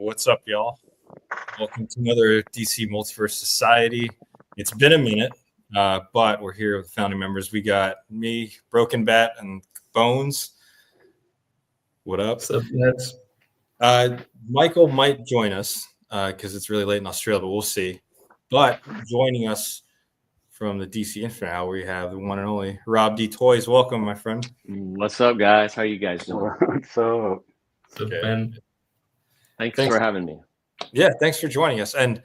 What's up, y'all? Welcome to another DC Multiverse Society. It's been a minute, but we're here with the founding members. We got me, Broken Bat, and Bones. What up? What's up, Michael might join us because it's really late in Australia, but we'll see. But joining us from the DC Infinite Hour, we have the one and only Rob D. Toys. Welcome, my friend. What's up, guys? How you guys doing? So, Okay. man. Thanks for having me. Yeah, thanks for joining us. And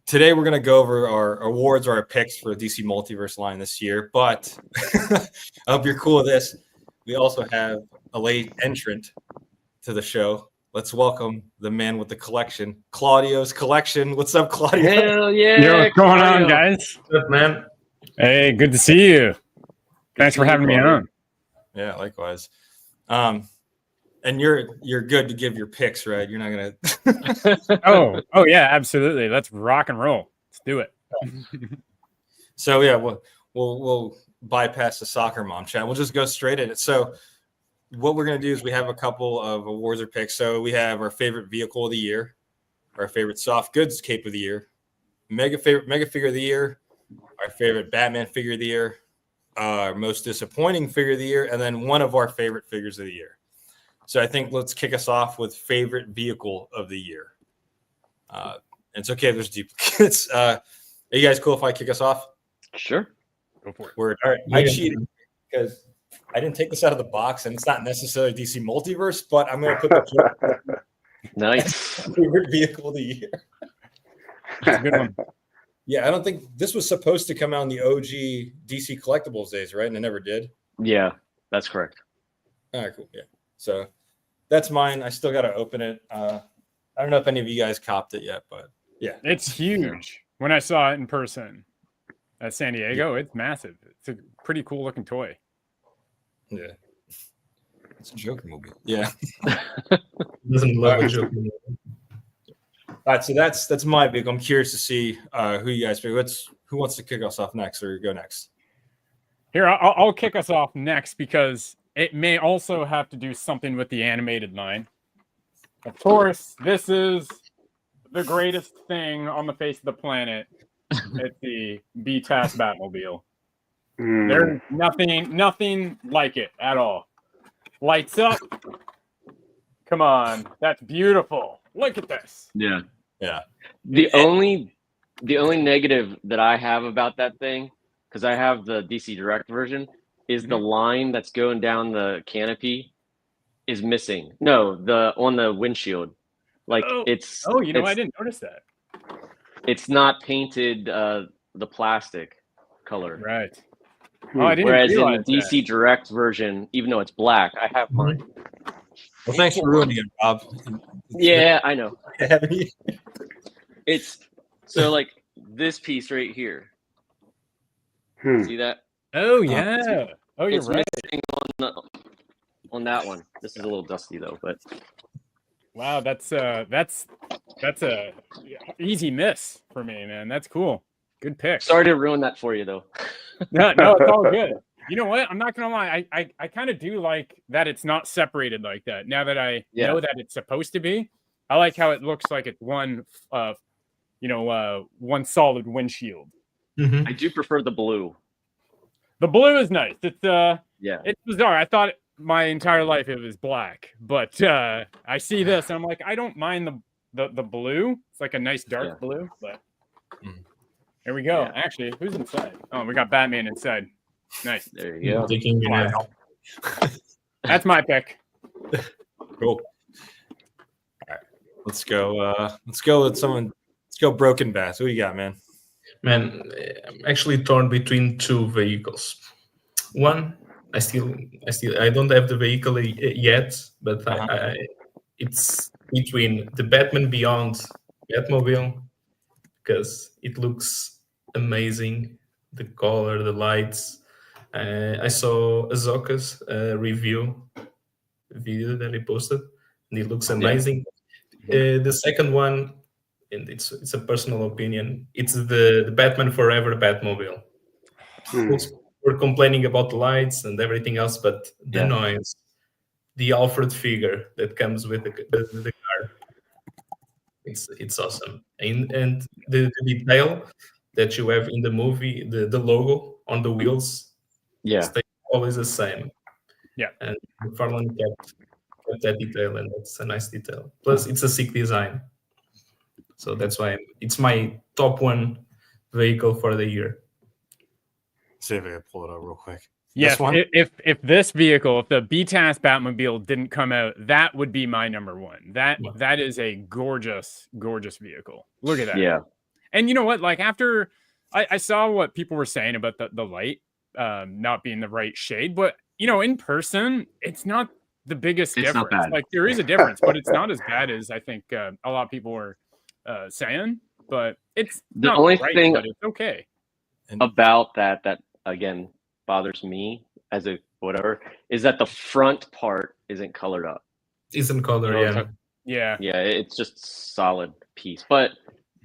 today we're going to go over our awards or our picks for DC Multiverse line this year. But I hope you're cool with this. We also have a late entrant to the show. Let's welcome the man with the collection, Claudio's collection. What's up, Claudio? Hell yeah! Yo, what's going on, guys? What's up, man? Hey, good to see you. Thanks for having me on. Yeah, likewise. And you're good to give your picks, right? You're not gonna. Oh yeah, absolutely. Let's rock and roll. Let's do it. So yeah, we'll bypass the soccer mom chat. We'll just go straight at it. So what we're gonna do is we have a couple of awards or picks. So we have our favorite vehicle of the year, our favorite soft goods cape of the year, mega figure of the year, our favorite Batman figure of the year, our most disappointing figure of the year, and then one of our favorite figures of the year. So I think let's kick us off with favorite vehicle of the year. And it's okay if there's duplicates. Are you guys cool if I kick us off? Sure. Go for it. Word. All right. I cheated because I didn't take this out of the box, and it's not necessarily DC Multiverse, but I'm going to put the Nice. favorite vehicle of the year. That's a good one. Yeah, I don't think this was supposed to come out in the OG DC Collectibles days, right? And it never did. Yeah, that's correct. All right, cool. Yeah. So that's mine. I still got to open it. I don't know if any of you guys copped it yet, but yeah. It's huge. When I saw it in person at San Diego, it's massive. It's a pretty cool looking toy. Yeah. It's a Joker movie. Yeah. Doesn't love a joke. All right, so that's my big. I'm curious to see who you guys pick. Who wants to kick us off next or go next? Here, I'll kick us off next because it may also have to do something with the animated line. Of course, this is the greatest thing on the face of the planet. It's the BTAS Batmobile. There's nothing like it at all. Lights up. Come on, that's beautiful. Look at this. Yeah. Yeah. The only negative that I have about that thing, because I have the DC Direct version, is the line that's going down the canopy is missing. No, on the windshield. Like it's I didn't notice that. It's not painted the plastic color. Right. Oh, I didn't Whereas in realize the DC Direct version, even though it's black, I have mine. Well, thanks for ruining it, Rob. Yeah, I know. Haven't you? It's so like this piece right here. See that? Oh yeah. Oh, you're It's right. missing on that one. This is a little dusty though, but Wow, that's a easy miss for me, man. That's cool. Good pick. sorry to ruin that for you though. No, it's all good. You know what? I'm not gonna lie. I kind of do like that it's not separated like that. Now that I know that it's supposed to be, I like how it looks like it's one solid windshield. I do prefer the blue. The blue is nice. It's Yeah. it's bizarre. I thought my entire life it was black, but I see this and I'm like, I don't mind the blue. It's like a nice dark blue, but here we go. Yeah. Actually, who's inside? Oh, we got Batman inside. Nice. There you go. Taking it out. That's my pick. Cool. All right. Let's go. Let's go with someone. Let's go Broken Bass. Who you got, man? Man, I'm actually torn between two vehicles. One, I don't have the vehicle yet, but it's between the Batman Beyond Batmobile because it looks amazing. The color, the lights. I saw Azoka's review video that he posted, and it looks amazing. The second one, and it's a personal opinion, it's the Batman Forever Batmobile. We're complaining about the lights and everything else, but the noise, the Alfred figure that comes with the car, It's awesome, and the detail that you have in the movie, the logo on the wheels, Yeah. stays always the same. Yeah. And McFarlane kept that detail, and it's a nice detail. Plus, it's a sick design, so that's why it's my top one vehicle for the year. See if I can pull it up real quick. Yes, This one? if this vehicle, if the BTAS Batmobile didn't come out, that would be my number one. That is a gorgeous, gorgeous vehicle. Look at that. Yeah. And you know what? Like after I saw what people were saying about the light not being the right shade, but you know, in person, it's not the biggest It's not difference. bad. Like there is a difference, but it's not as bad as I think a lot of people were saying. But it's The not only right, thing but it's okay. about that again bothers me as a whatever is that the front part isn't colored up. Isn't color, You know what I'm yeah. talking- Yeah. Yeah, it's just solid piece. But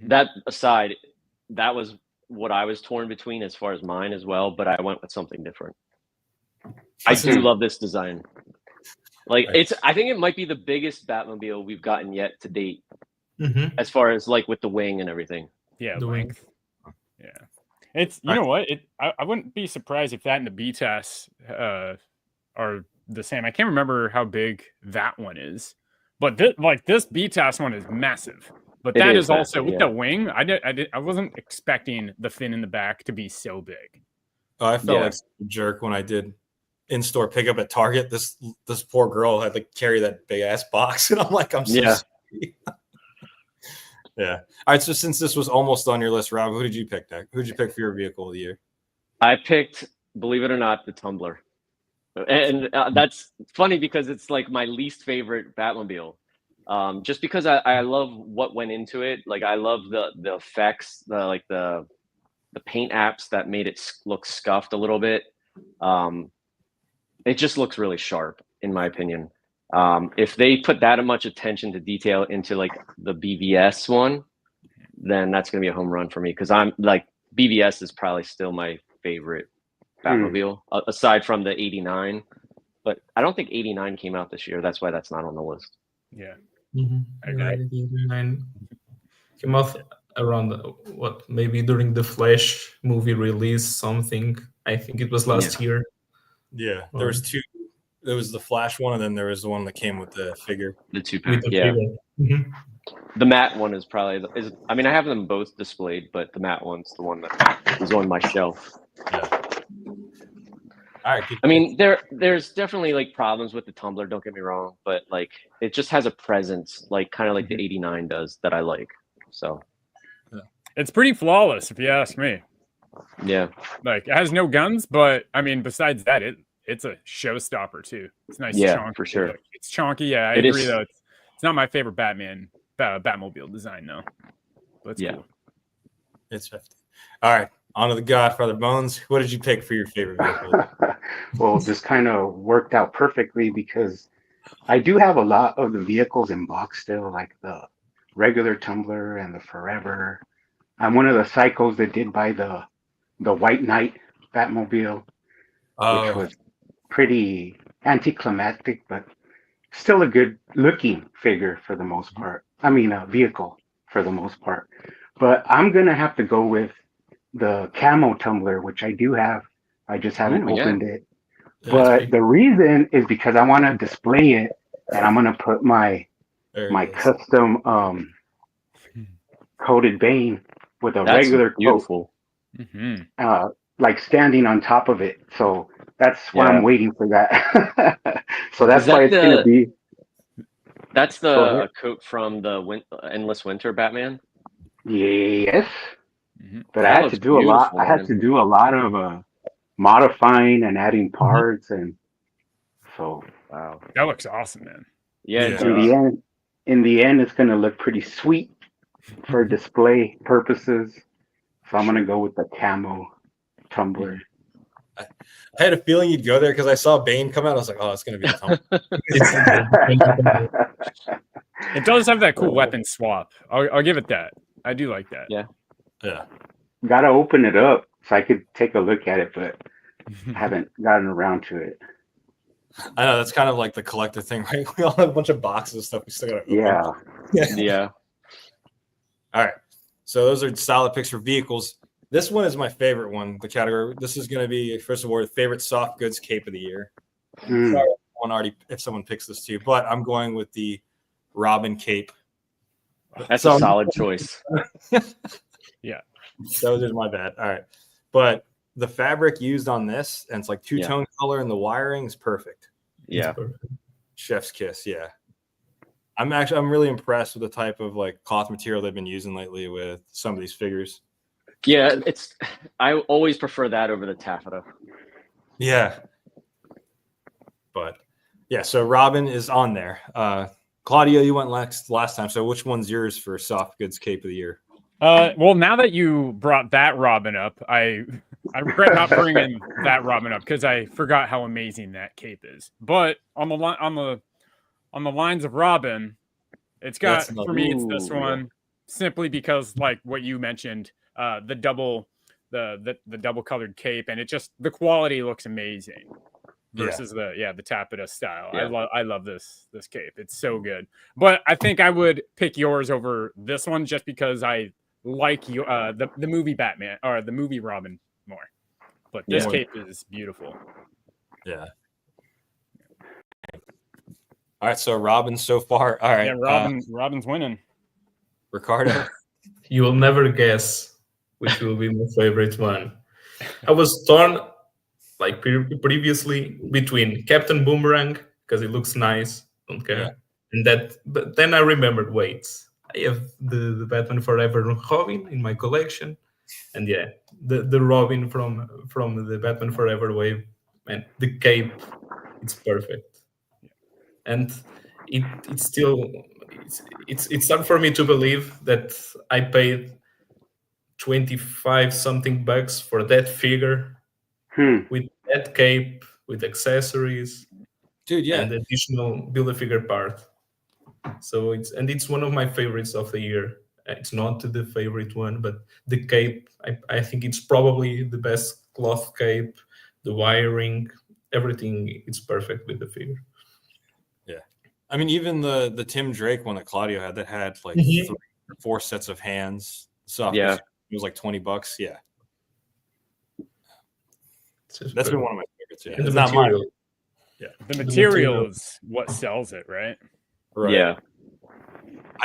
that aside, that was what I was torn between as far as mine as well, but I went with something different. I do love this design. Like I think it might be the biggest Batmobile we've gotten yet to date, as far as like with the wing and everything. Yeah, The wing. length. Yeah. It's you know what? I wouldn't be surprised if that and the BTAS are the same. I can't remember how big that one is. But this BTAS one is massive. But that is also massive, with yeah. the wing. I wasn't expecting the fin in the back to be so big. Oh, I felt Yeah. like a jerk when I did in-store pickup at Target. This poor girl had to carry that big ass box, and I'm like, I'm so Yeah. sorry. Yeah. All right. So since this was almost on your list, Rob, who did you pick? Who did you pick for your vehicle of the year? I picked, believe it or not, the Tumbler. And that's funny because it's like my least favorite Batmobile. Just because I love what went into it. Like I love the effects, the paint apps that made it look scuffed a little bit. It just looks really sharp, in my opinion. If they put that much attention to detail into like the BVS one, then that's gonna be a home run for me because I'm like BVS is probably still my favorite Batmobile aside from the '89. But I don't think '89 came out this year. That's why that's not on the list. Yeah. Okay. Came out around maybe during the Flash movie release, something. I think it was last year. Yeah, there was two. There was the Flash one, and then there was the one that came with the figure. The two With pack, the yeah. figure. The matte one is probably I mean I have them both displayed, but the matte one's the one that is on my shelf. Yeah. All right. I mean, there's definitely like problems with the Tumbler. Don't get me wrong, but like it just has a presence, like kind of like the '89 does, that I like. So It's pretty flawless, if you ask me. yeah, Like it has no guns, but I mean, besides that, it's a showstopper too. It's nice, Yeah, chonky. for sure. It's chonky. Yeah, I It agree is. though. It's not my favorite Batmobile design though. But it's Yeah. cool. It's 50. All right. On to the Godfather Bones. What did you pick for your favorite vehicle? Well, this kind of worked out perfectly because I do have a lot of the vehicles in box still, like the regular Tumbler and the Forever. I'm one of the psychos that did buy the White Knight Batmobile, which was pretty anticlimactic, but still a good looking figure for the most part. I mean, a vehicle for the most part. But I'm going to have to go with the camo Tumbler, which I do have. I just haven't opened it. But the reason is because I want to display it, and I'm going to put my custom coated Bane with a regular coat, beautiful. like standing on top of it. So that's why I'm waiting for that. So that's why it's going to be. That's the coat from the Endless Winter Batman. Yes, but That I had looks to do a lot. beautiful, I had man. to do a lot of modifying and adding parts, and so Wow. That looks awesome, man. Yeah. Yeah. in the end, it's going to look pretty sweet for display purposes. So I'm going to go with the camo Tumbler. I had a feeling you'd go there because I saw Bane come out. I was like, oh, it's going to be a Tumbler. It does have that cool weapon swap. I'll give it that. I do like that. Yeah. Yeah. Got to open it up so I could take a look at it, but haven't gotten around to it. I know that's kind of like the collector thing, right? We all have a bunch of boxes of stuff we still got to open. Yeah. Yeah. All right. So those are solid picks for vehicles. This one is my favorite one. The category. This is going to be first of all the favorite soft goods cape of the year. Sorry, if someone picks this too, but I'm going with the Robin cape. That's a solid choice. Yeah. Those are my bad. All right. But the fabric used on this, and it's like two-tone color, and the wiring is perfect. Yeah. Chef's kiss. Yeah. I'm really impressed with the type of like cloth material they've been using lately with some of these figures. Yeah, I always prefer that over the taffeta. Yeah. But yeah, so Robin is on there. Claudio, you went last time. So which one's yours for soft goods cape of the year? Well, now that you brought that Robin up, I regret not bringing that Robin up because I forgot how amazing that cape is. But on the lines of Robin, it's got for me it's this one simply because like what you mentioned, the double colored cape, and the quality looks amazing versus the taffeta style. Yeah. I love this cape. It's so good. But I think I would pick yours over this one just because I like you the movie Batman or the movie Robin more. But this cape is beautiful. Yeah. All right, so Robin so far. All right. Yeah, Robin's winning. Ricardo. You will never guess which will be my favorite one. I was torn like previously between Captain Boomerang because it looks nice, don't care, and that. But then I remembered, wait, I have the Batman Forever Robin in my collection, and the Robin from the Batman Forever wave, and the cape, it's perfect, and it's still it's hard for me to believe that I paid 25 something bucks for that figure. With that cape, with accessories, dude, and additional Build-A-Figure part. So it's one of my favorites of the year. It's not the favorite one, but the cape, I think it's probably the best cloth cape. The wiring, everything, it's perfect with the figure. Yeah, I mean, even the Tim Drake one that Claudio had that had like 3 or 4 sets of hands. Soft. Yeah, it was like $20. Yeah. That's been one of my favorites. Yeah, and it's the not mine. material. Yeah, the material is what sells it, right? Right. Yeah.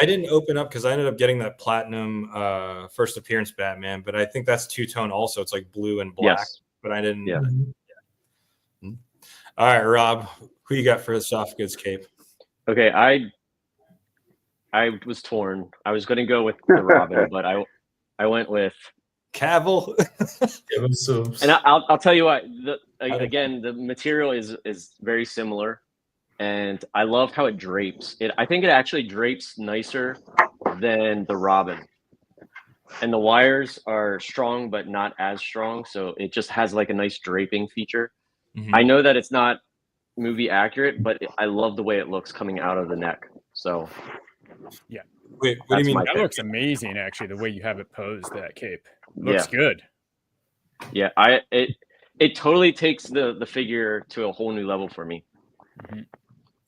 I didn't open up because I ended up getting that platinum first appearance Batman, but I think that's two-tone also. It's like blue and black. Yes. But I didn't. Yeah. All right, Rob, who you got for the soft goods cape? Okay, I was torn. I was going to go with the Robin, but I went with Cavill. And I'll tell you what. Again, the material is very similar, and I love how it drapes. I think it actually drapes nicer than the Robin, and the wires are strong but not as strong, so it just has like a nice draping feature. Mm-hmm. I know that it's not movie accurate, but I love the way it looks coming out of the neck. So yeah. Wait, what do you mean? That looks amazing, actually. The way you have it posed, that cape looks good. Yeah, it totally takes the figure to a whole new level for me. Mm-hmm.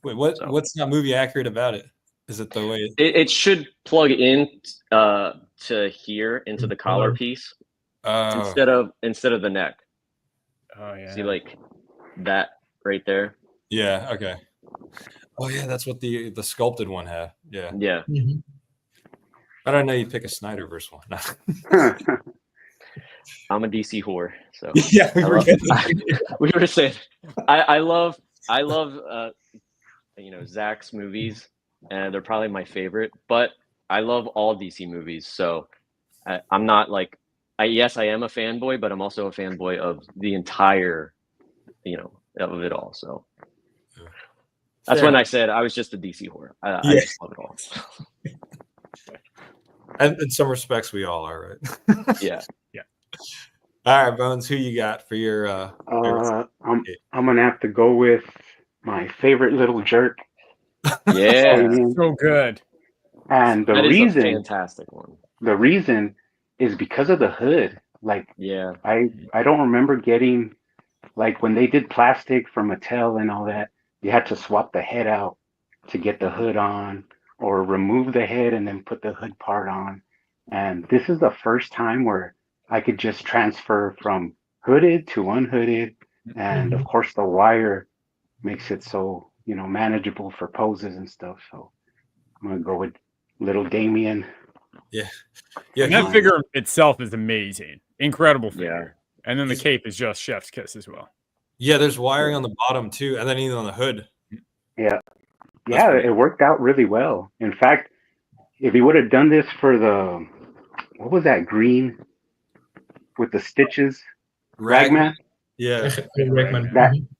Wait, what's not movie accurate about it? Is it the way it should plug in to here into the collar piece instead of the neck? Oh yeah. See, like that right there. Yeah. Okay. Oh yeah, that's what the sculpted one had. Yeah. Yeah. Mm-hmm. I don't know. You pick a Snyderverse one. I'm a DC whore, so yeah. We were saying, I love Zach's movies, and they're probably my favorite. But I love all DC movies, so I'm not like yes, I am a fanboy, but I'm also a fanboy of the entire, of it all. So that's when I said I was just a DC whore. I just love it all. And in some respects, we all are, right? Yeah. All right, Bones, who you got for your? I'm gonna have to go with my favorite little jerk. Yeah, so good. And the that is reason, a fantastic one. The reason is because of the hood. Like, yeah, I don't remember getting, like when they did plastic from Mattel and all that, you had to swap the head out to get the hood on, or remove the head and then put the hood part on. And this is the first time where I could just transfer from hooded to unhooded. And of course, the wire makes it so, manageable for poses and stuff. So I'm going to go with little Damien. Yeah. And that figure itself is amazing. Incredible figure. Yeah. And then the cape is just chef's kiss as well. Yeah, there's wiring on the bottom too, and then even on the hood. Yeah. Yeah, it worked out really well. In fact, if he would have done this for what was that green with the stitches? Ragman? Yeah. Ragman.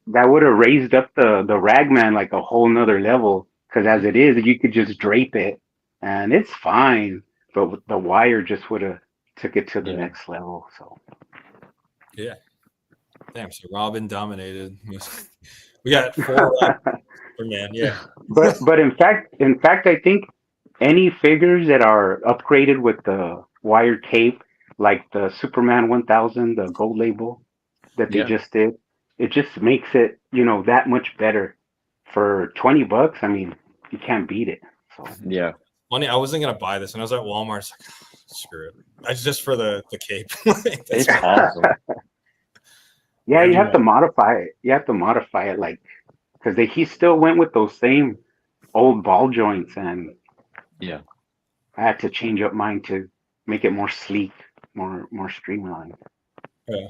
That would have raised up the Ragman like a whole nother level. Because as it is, you could just drape it and it's fine. But the wire just would have took it to the next level. So yeah. Damn, so Robin dominated. We got 4 Superman, yeah. But in fact I think any figures that are upgraded with the wired cape, like the Superman 1000, the gold label that they just did, it just makes it, that much better. For $20, I mean, you can't beat it. So yeah. Funny, I wasn't gonna buy this when I was at Walmart. It's like, screw it. It's just for the cape. It's awesome. Yeah, you have to modify it. You have to modify it, like, because he still went with those same old ball joints, and yeah, I had to change up mine to make it more sleek, more streamlined. Yeah.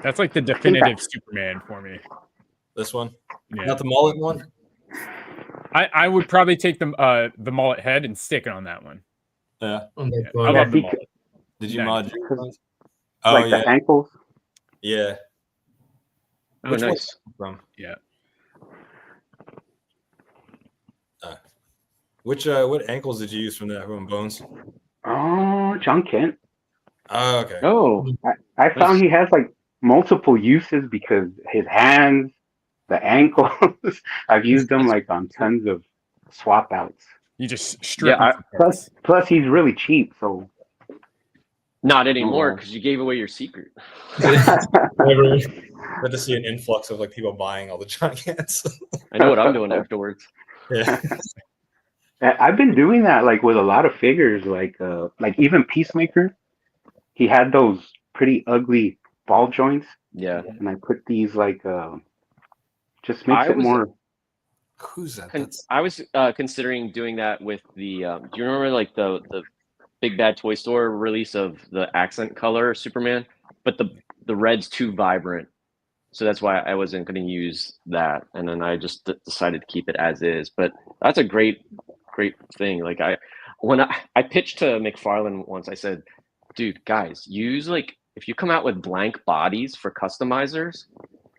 That's like the definitive Superman for me. This one, yeah. Not the mullet one. I would probably take the mullet head and stick it on that one. Yeah, I love the mullet. Did you mod? Oh like the ankles. Yeah. Oh, which nice. From? Yeah. What ankles did you use from that one, Bones? Oh, John Kent. Oh, okay. Oh, I found he has like multiple uses because his hands, the ankles. I've used them like on tons of swap outs. You just strip. Plus, he's really cheap, so. Not anymore because you gave away your secret. Good to see an influx of like people buying all the giants. I know what I'm doing afterwards. Yeah. I've been doing that like with a lot of figures, like even Peacemaker. He had those pretty ugly ball joints. Yeah. And I put these like just makes it more. Who's that? I was considering doing that with the. Do you remember like the Big Bad Toy Store release of the accent color Superman? But the red's too vibrant, so that's why I wasn't going to use that. And then I just decided to keep it as is. But that's a great thing. Like when I pitched to McFarlane once, I said, dude, guys, use like if you come out with blank bodies for customizers,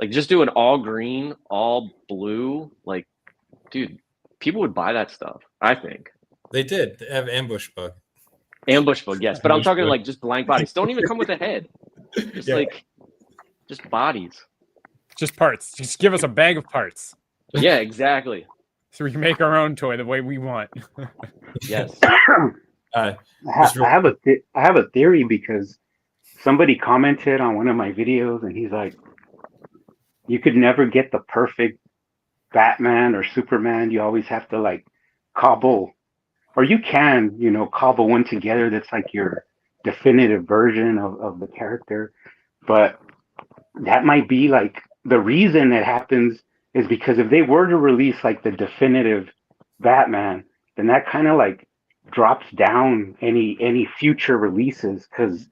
like just do an all green, all blue, like, dude, people would buy that stuff. I think they did. They have Ambush Bug, yes, but I'm talking like just blank bodies. Don't even come with a head. Just just bodies. Just parts. Just give us a bag of parts. Yeah, exactly. So we can make our own toy the way we want. Yes. I have a theory because somebody commented on one of my videos and he's like, you could never get the perfect Batman or Superman. You always have to like cobble, or you can, cobble one together that's like your definitive version of the character. But that might be like the reason it happens is because if they were to release like the definitive Batman, then that kind of like drops down any future releases because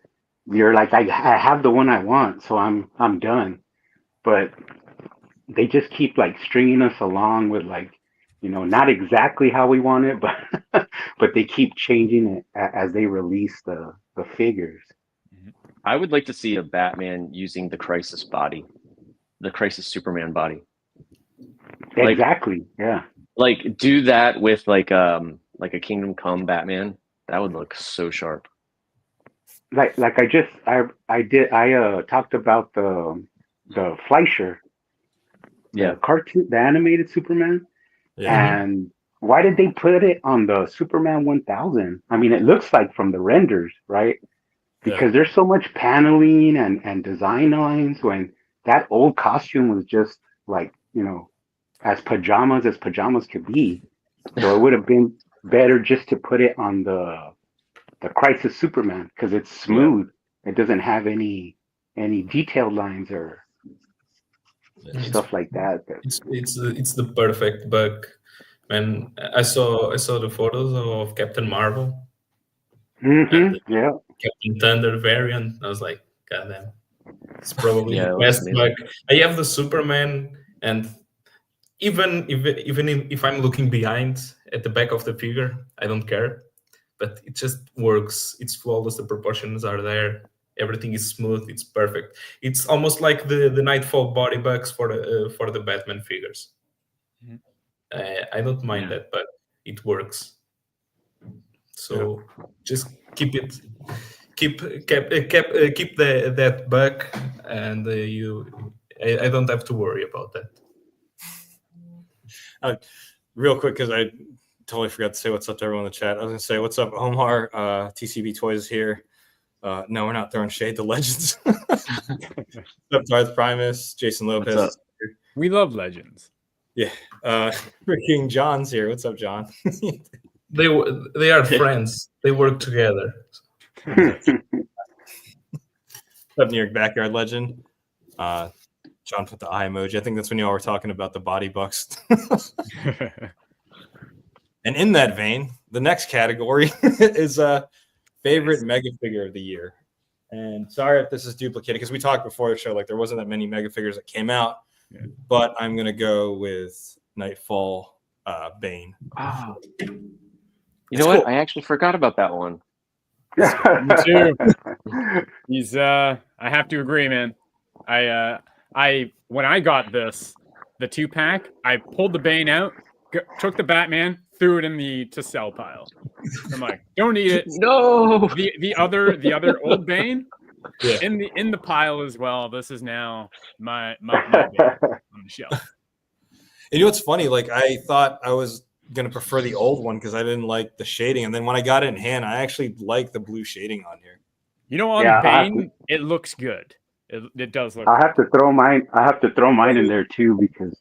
you're like, I have the one I want, so I'm done. But they just keep like stringing us along with like, not exactly how we want it, but they keep changing it as they release the figures. I would like to see a Batman using the Crisis body, the Crisis Superman body. Exactly. Yeah. Like do that with like a Kingdom Come Batman. That would look so sharp. Like I talked about the Fleischer, the cartoon, the animated Superman. Yeah. And why did they put it on the Superman 1000? I mean, it looks like from the renders, right? Because there's so much paneling and design lines when that old costume was just like, as pajamas could be. So it would have been better just to put it on the Crisis Superman because it's smooth. It doesn't have any detailed lines or stuff like that. It's the perfect bug. Man, I saw the photos of Captain Marvel and the Yeah. Captain Thunder variant. I was like, God damn, it's probably Yeah, the it looks best amazing. bug. I have the Superman, and even if I'm looking behind at the back of the figure, I don't care. But it just works. It's flawless. The proportions are there. Everything is smooth. It's perfect. It's almost like the Nightfall body bugs for the Batman figures. Mhm. I don't mind that, but it works. So just keep that bug, and I don't have to worry about that. Real quick, because I totally forgot to say what's up to everyone in the chat. I was gonna say what's up, Omar. TCB Toys is here. No, we're not throwing shade to Legends. What's up, Darth Primus, Jason Lopez. What's up? We love Legends. Yeah, King John's here. What's up, John? They are friends. They work together. What's up, New York Backyard Legend? John put the eye emoji. I think that's when y'all were talking about the body bucks. And in that vein, the next category is favorite mega figure of the year. And sorry if this is duplicated because we talked before the show, like there wasn't that many mega figures that came out. Yeah. But I'm gonna go with Nightfall Bane. Oh. You It's know what? cool. I actually forgot about that one. Me too. He's I have to agree, man. I when I got the 2-pack, I pulled the Bane out, took the Batman, threw it in the to sell pile. I'm like, don't need it. No. The other old Bane Yeah. in the pile as well. This is now my Bane on the shelf. And you know what's funny? Like I thought I was gonna prefer the old one because I didn't like the shading, and then when I got it in hand, I actually like the blue shading on here. You know, on Yeah, Bane, it looks good. It does look. I have to throw mine in there too because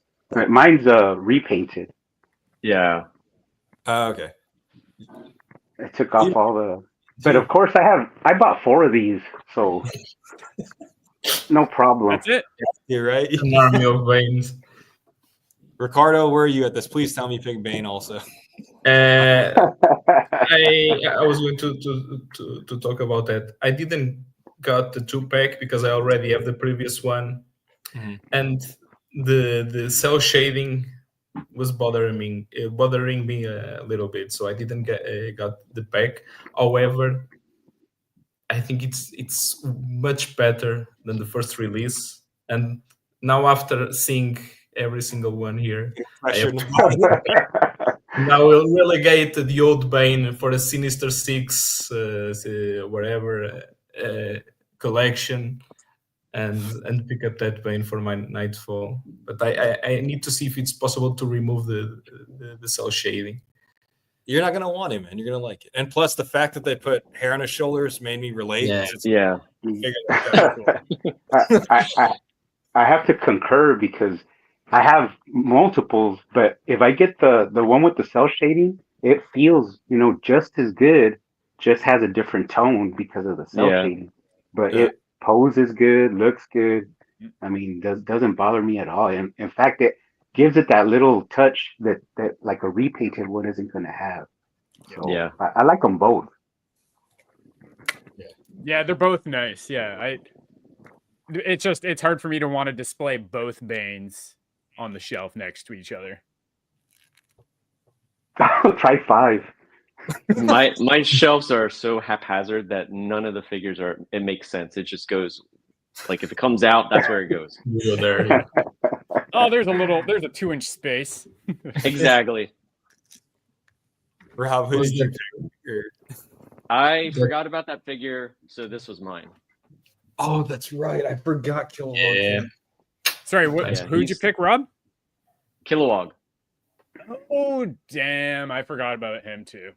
mine's repainted. Yeah. Okay. I took off all the. But of course, I bought 4 of these, so no problem. That's it. You're right. An army of veins. Ricardo, where are you at this? Please tell me you pick Bane also. I was going to talk about that. I didn't got the 2-pack because I already have the previous one, and the cell shading was bothering me a little bit, so I didn't got the pack. However, I think it's much better than the first release, and now after seeing every single one here, now we'll relegate the old Bane for a Sinister Six, whatever collection, and pick up that Bane for my Nightfall. But I need to see if it's possible to remove the cell shading. You're not gonna want it, man. You're gonna like it, and plus the fact that they put hair on his shoulders made me relate. Yeah. I have to concur because I have multiples, but if I get the one with the cell shading, it feels just as good, just has a different tone because of the cell shading. But it poses good, looks good. I mean, doesn't bother me at all. And in fact, it gives it that little touch that like a repainted one isn't going to have. So Yeah. I like them both. Yeah, they're both nice. Yeah, it's hard for me to want to display both Banes on the shelf next to each other. Try 5. My shelves are so haphazard that none of the figures it makes sense. It just goes like if it comes out, that's where it goes. You go there. Yeah. Oh, there's a 2-inch space. Exactly. Rob, who did you pick? I forgot about that figure, so this was mine. Oh, that's right. I forgot Kilowog. Yeah. Sorry, Yeah, who'd you pick, Rob? Kilowog. Oh, damn. I forgot about him, too.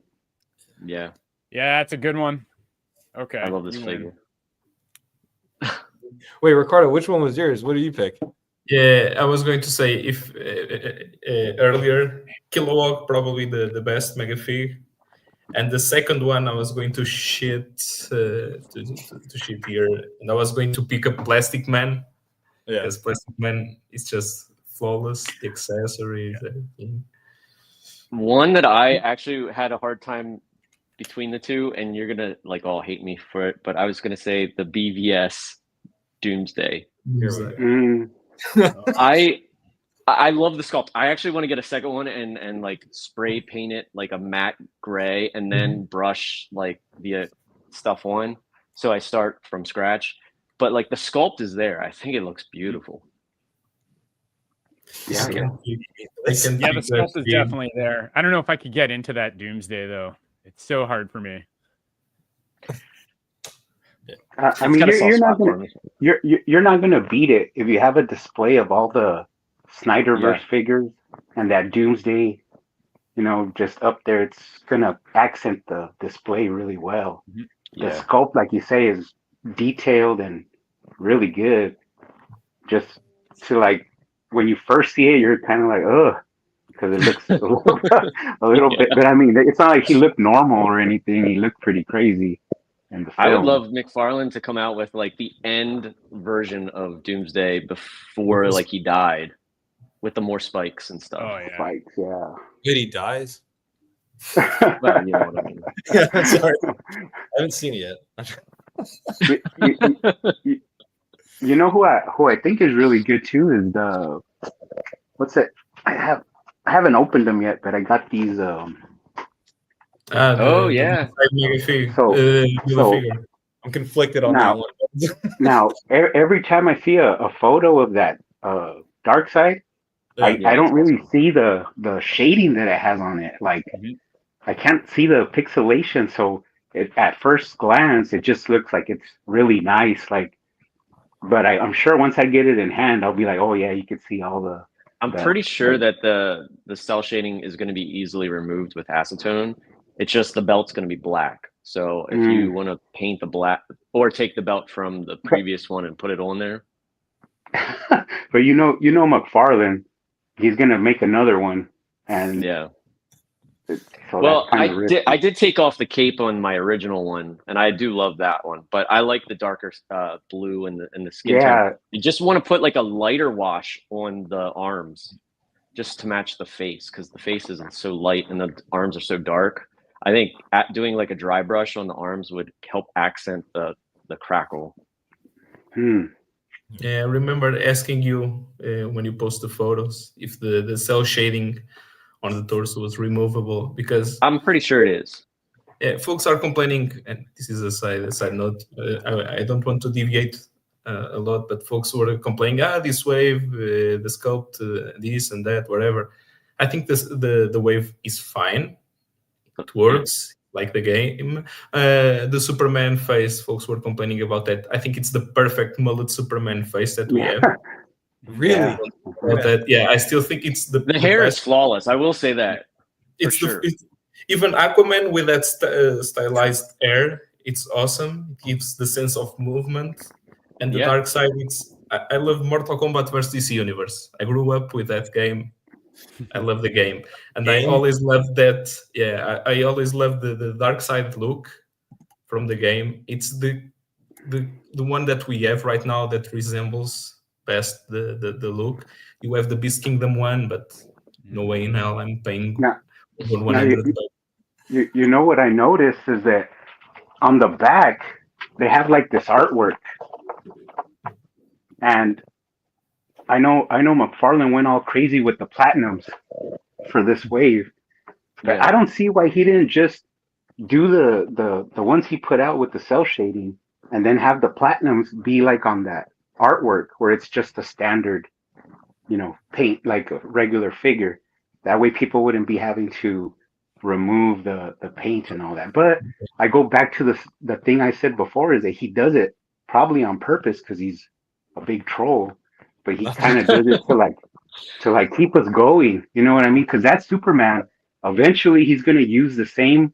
Yeah. Yeah, that's a good one. Okay. I love this you win. figure. Wait, Ricardo, which one was yours? What did you pick? Yeah, I was going to say if earlier Kilowog probably the best mega fig. And the second one, I was going to shit to shit here, and I was going to pick up Plastic Man. Yeah. Because Plastic Man is just flawless, the accessories, everything. One that I actually had a hard time between the two, and you're gonna like all hate me for it, but I was gonna say the BVS Doomsday. Here we go. Mm. I love the sculpt. I actually want to get a second one and like spray paint it like a matte gray and then brush like the stuff on. So I start from scratch. But like the sculpt is there. I think it looks beautiful. Yeah, yeah. I can Yeah, the pick that sculpt is game. definitely there. I don't know if I could get into that Doomsday though. It's so hard for me. I It's mean, got a soft you're not spot for gonna me. you're not gonna beat it if you have a display of all the Snyderverse figures and that Doomsday, just up there. It's gonna accent the display really well. The Yeah. sculpt, like you say, is detailed and really good. Just to like when you first see it, you're kind of like, ugh, because it looks a little bit. But I mean, it's not like he looked normal or anything. He looked pretty crazy in the film. I would love McFarlane to come out with like the end version of Doomsday before like he died with the more spikes and stuff. Oh yeah. Spikes, yeah. Wait, he dies? Well, you know what I mean. Yeah, sorry. I haven't seen it yet. You know who I think is really good too is the what's it? I haven't opened them yet, but I got these. Oh, yeah. So I'm conflicted on Now- that one. now every time I see a photo of that dark side, I don't really see the shading that it has on it. Like I can't see the pixelation, so at first glance it just looks like it's really nice. Like, but I'm sure once I get it in hand, I'll be like, oh yeah, you can see all the. I'm pretty sure that the cell shading is going to be easily removed with acetone. It's just the belt's going to be black. So if you want to paint the black or take the belt from the previous one and put it on there. But you know McFarlane, he's gonna make another one, and Yeah. so Well, that's kinda risky. I did take off the cape on my original one, and I do love that one. But I like the darker blue and the skin tone. Yeah, You just want to put like a lighter wash on the arms, just to match the face, because the face isn't so light and the arms are so dark. I think doing like a dry brush on the arms would help accent the crackle. Yeah, I remember asking you when you post the photos if the cell shading on the torso was removable, because I'm pretty sure it is. folks are complaining, and this is a side note. I don't want to deviate a lot, but folks were complaining, this wave, the sculpt, this and that, whatever. I think the wave is fine. It works like the game. The Superman face, folks were complaining about that. I think it's the perfect mullet Superman face that we have. Really? I still think it's the hair best. is flawless. I will say that. It's sure. Even Aquaman with that stylized hair, it's awesome. It gives the sense of movement. And the dark side, I love Mortal Kombat vs. DC Universe. I grew up with that game. I love the game, and I always loved that. Yeah, I always loved the dark side look from the game. It's the one that we have right now that resembles best the look. You have the Beast Kingdom one, but no way in hell I'm paying over 100. You know what I noticed is that on the back they have like this artwork, and I know McFarlane went all crazy with the platinums for this wave, but I don't see why he didn't just do the ones he put out with the cell shading and then have the platinums be like on that artwork where it's just a standard, paint like a regular figure. That way people wouldn't be having to remove the paint and all that. But I go back to the thing I said before, is that he does it probably on purpose because he's a big troll. But he kind of does it to keep us going. You know what I mean? Because that Superman, eventually he's going to use the same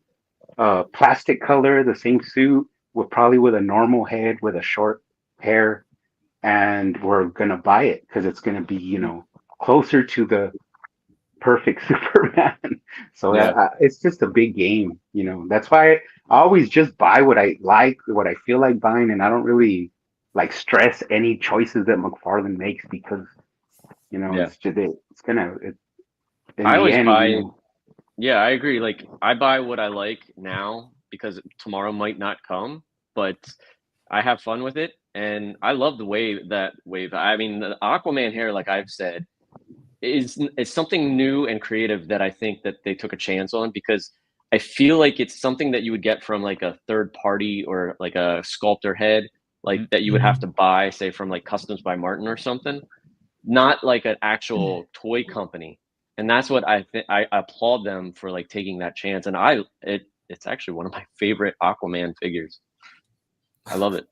plastic color, the same suit, probably with a normal head, with a short hair, and we're going to buy it because it's going to be, closer to perfect Superman. So Yeah. it's just a big game, you know. That's why I always just buy what I like, what I feel like buying, and I don't really like stress any choices that McFarlane makes because you know Yeah. it's just it's gonna in I the always end, you buy. know. Yeah, I agree. Like I buy what I like now because tomorrow might not come, but I have fun with it, and I love the wave. I mean, the Aquaman hair, like I've said, is something new and creative that I think that they took a chance on because I feel like it's something that you would get from like a third party or like a sculptor head, like that you would have to buy, say, from like Customs by Martin or something, not like an actual toy company. And that's what I think. I applaud them for like taking that chance. And it's actually one of my favorite Aquaman figures. I love it.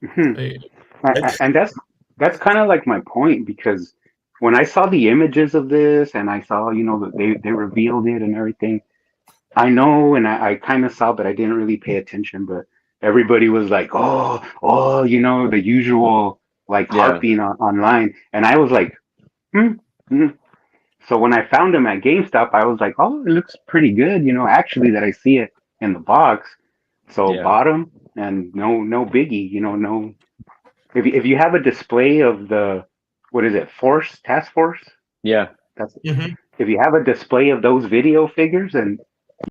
Mhm. I- And that's kind of like my point because when I saw the images of this and I saw, you know, that they revealed it and everything, I know and I kind of saw, but I didn't really pay attention. But everybody was like, oh, you know, the usual like Yeah. harping online. And I was like, hmm. Hmm. So when I found him at GameStop, I was like, oh, it looks pretty good, you know, actually that I see it in the box. So Yeah. bought him and no biggie, you know, no if you have a display of the what is it, Force Task Force? Yeah. That's Mhm. if you have a display of those video figures and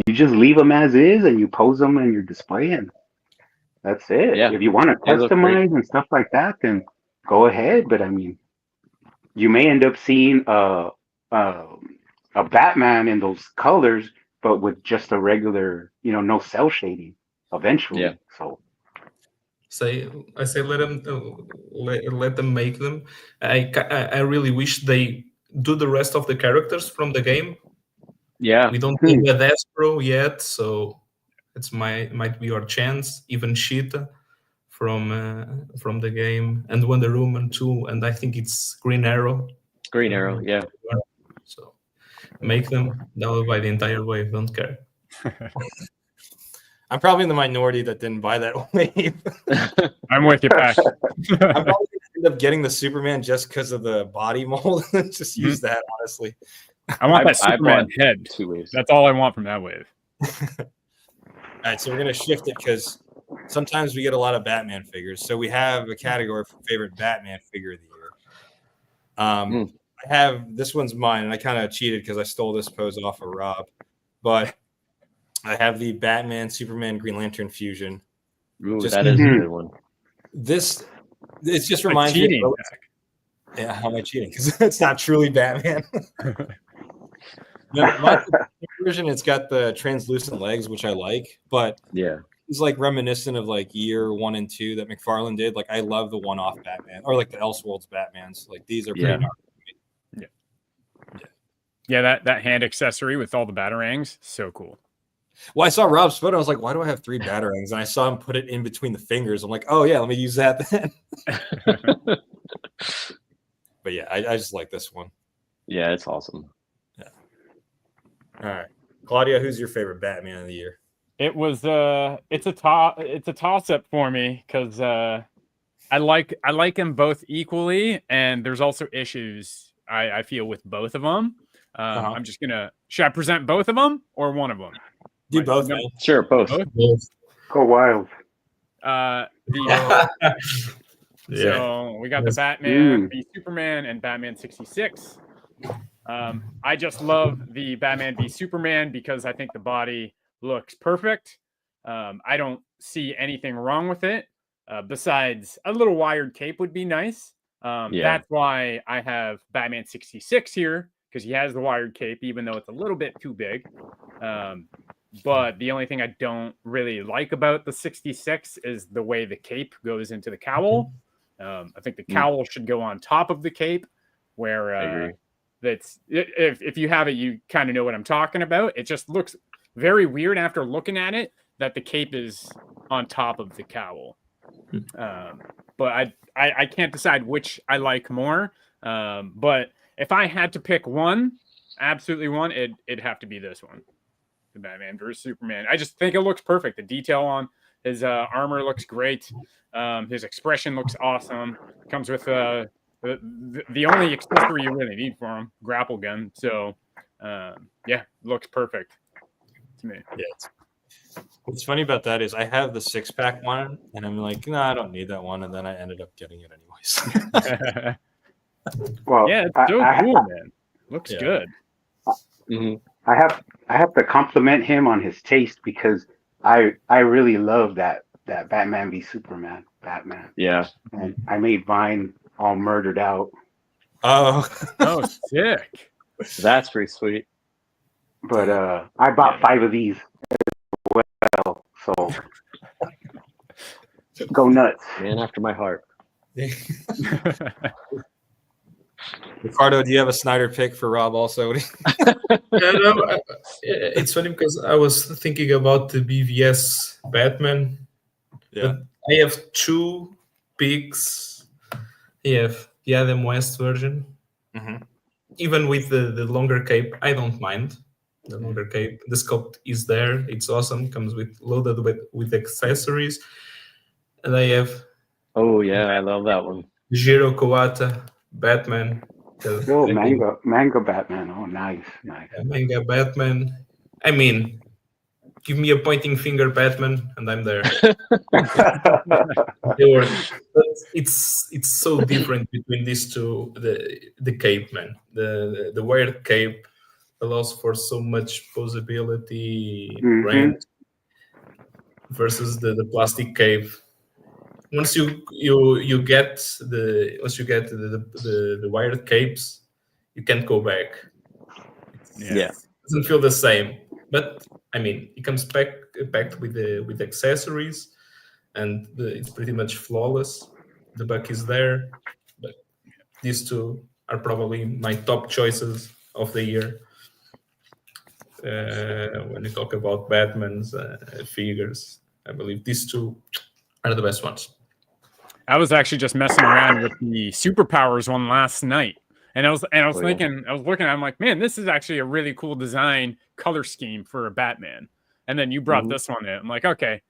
you just leave them as is and you pose them in your display and that's it. Yeah. If you want to They look great. customize and stuff like that, then go ahead. But I mean, you may end up seeing a, a Batman in those colors, but with just a regular, you know, no cell shading Yeah. eventually. So Say I say let them make them. I really wish they do the rest of the characters from the game. Yeah. We don't hmm, have a Destro yet, so it's might be our chance. Even Cheetah from the game, and Wonder Woman too, and I think it's Green Arrow. Green Arrow. Uh, Yeah. so make them. That'll buy the entire wave. Don't care. I'm probably in the minority that didn't buy that wave. I'm with you, Pack. I'm probably gonna end up getting the Superman just because of the body mold. Just use that, honestly. I want that I Superman bought head. 2 waves. That's all I want from that wave. All right, so we're gonna shift it because sometimes we get a lot of Batman figures. So we have a category for favorite Batman figure of the year. I have this one's mine, and I kind of cheated because I stole this pose off of Rob, but I have the Batman, Superman, Green Lantern fusion. Ooh, Just that is a good one. this, it just Like reminds me. cheating. Yeah, how am I cheating? Because it's not truly Batman. No, my version, it's got the translucent legs, which I like, but Yeah. it's like reminiscent of like year 1 and 2 that McFarlane did. Like I love the one-off Batman or like the Elseworlds Batmans. Like these are pretty Yeah. gnarly. Yeah, that hand accessory with all the batarangs, so cool. Well, I saw Rob's photo. I was like, why do I have 3 batarangs? And I saw him put it in between the fingers. I'm like, oh yeah, let me use that then. But yeah, I just like this one. Yeah, it's awesome. All right, Claudia, who's your favorite Batman of the year? It was it's a toss up for me because I like them both equally, and there's also issues I feel with both of them. I'm just gonna should I present both of them or one of them? Do Right, both, no- man. Sure, both. go wild. The Yeah. So we got the Yes. Batman, v Superman, and Batman 66. I just love the Batman v Superman because I think the body looks perfect. I don't see anything wrong with it. Besides, a little wired cape would be nice. Yeah. That's why I have Batman 66 here because he has the wired cape, even though it's a little bit too big. But the only thing I don't really like about the 66 is the way the cape goes into the cowl. I think the cowl should go on top of the cape, where I agree. that's if you have it, you kind of know what I'm talking about. It just looks very weird after looking at it that the cape is on top of the cowl. But I can't decide which I like more. But if I had to pick one, absolutely one, it'd have to be this one, the Batman versus Superman. I just think it looks perfect. The detail on his armor looks great. His expression looks awesome. Comes with the only accessory you really need for him, grapple gun. So Yeah, looks perfect to me. Yeah. What's funny about that is I have the 6-pack one, and I'm like, no, I don't need that one, and then I ended up getting it anyways. Well, Yeah, it's so cool, man. Looks Yeah. good. Mhm. I have to compliment him on his taste because I really love that Batman v Superman Batman, Yeah. and I made mine all murdered out. Oh, Oh, sick. That's pretty sweet. But I bought Yeah. 5 of these as well, so go nuts. Man after my heart. Ricardo, do you have a Snyder pick for Rob also? It's funny because I was thinking about the BVS Batman, Yeah. but I have 2 picks. I have the Adam West version. Mhm. Even with the longer cape, I don't mind the longer cape. The sculpt is there. It's awesome. Comes loaded with accessories. And I have Oh yeah, I love that one. Jiro Kawata Batman. Because Oh, I think manga Batman. Oh, nice. manga Batman. I mean, give me a pointing finger Batman, and I'm there. But it's so different between these two. The cape, man. The wired cape allows for so much posability, Mhm. range versus the plastic cape. Once you get the wired capes, you can't go back. Yeah. It doesn't feel the same. But I mean, it comes packed with accessories, and it's pretty much flawless. The buck is there, but these two are probably my top choices of the year. When you talk about Batman's figures, I believe these two are the best ones. I was actually just messing around with the superpowers one last night. And I was Oh, yeah. thinking, I was looking, I'm like, man, this is actually a really cool design color scheme for a Batman. And then you brought Mhm. this one in. I'm like, okay,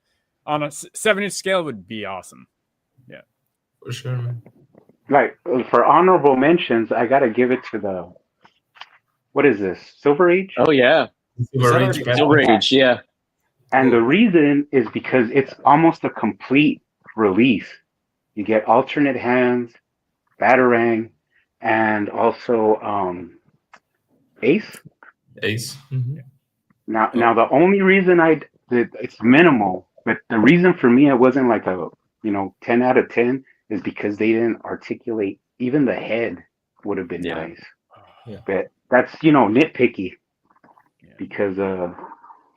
on a 7-inch scale would be awesome. For sure, man. Like for honorable mentions, I gotta give it to what is this? Silver Age? Oh yeah. Silver Age already Batman. Silver Age, yeah. And the reason is because it's almost a complete release. You get alternate hands, Batarang, and also Ace. Ace. Mhm. Now the only reason it's minimal, but the reason for me it wasn't like a 10 out of 10 is because they didn't articulate. Even the head would have been Yeah. nice. Yeah. But that's nitpicky Yeah. because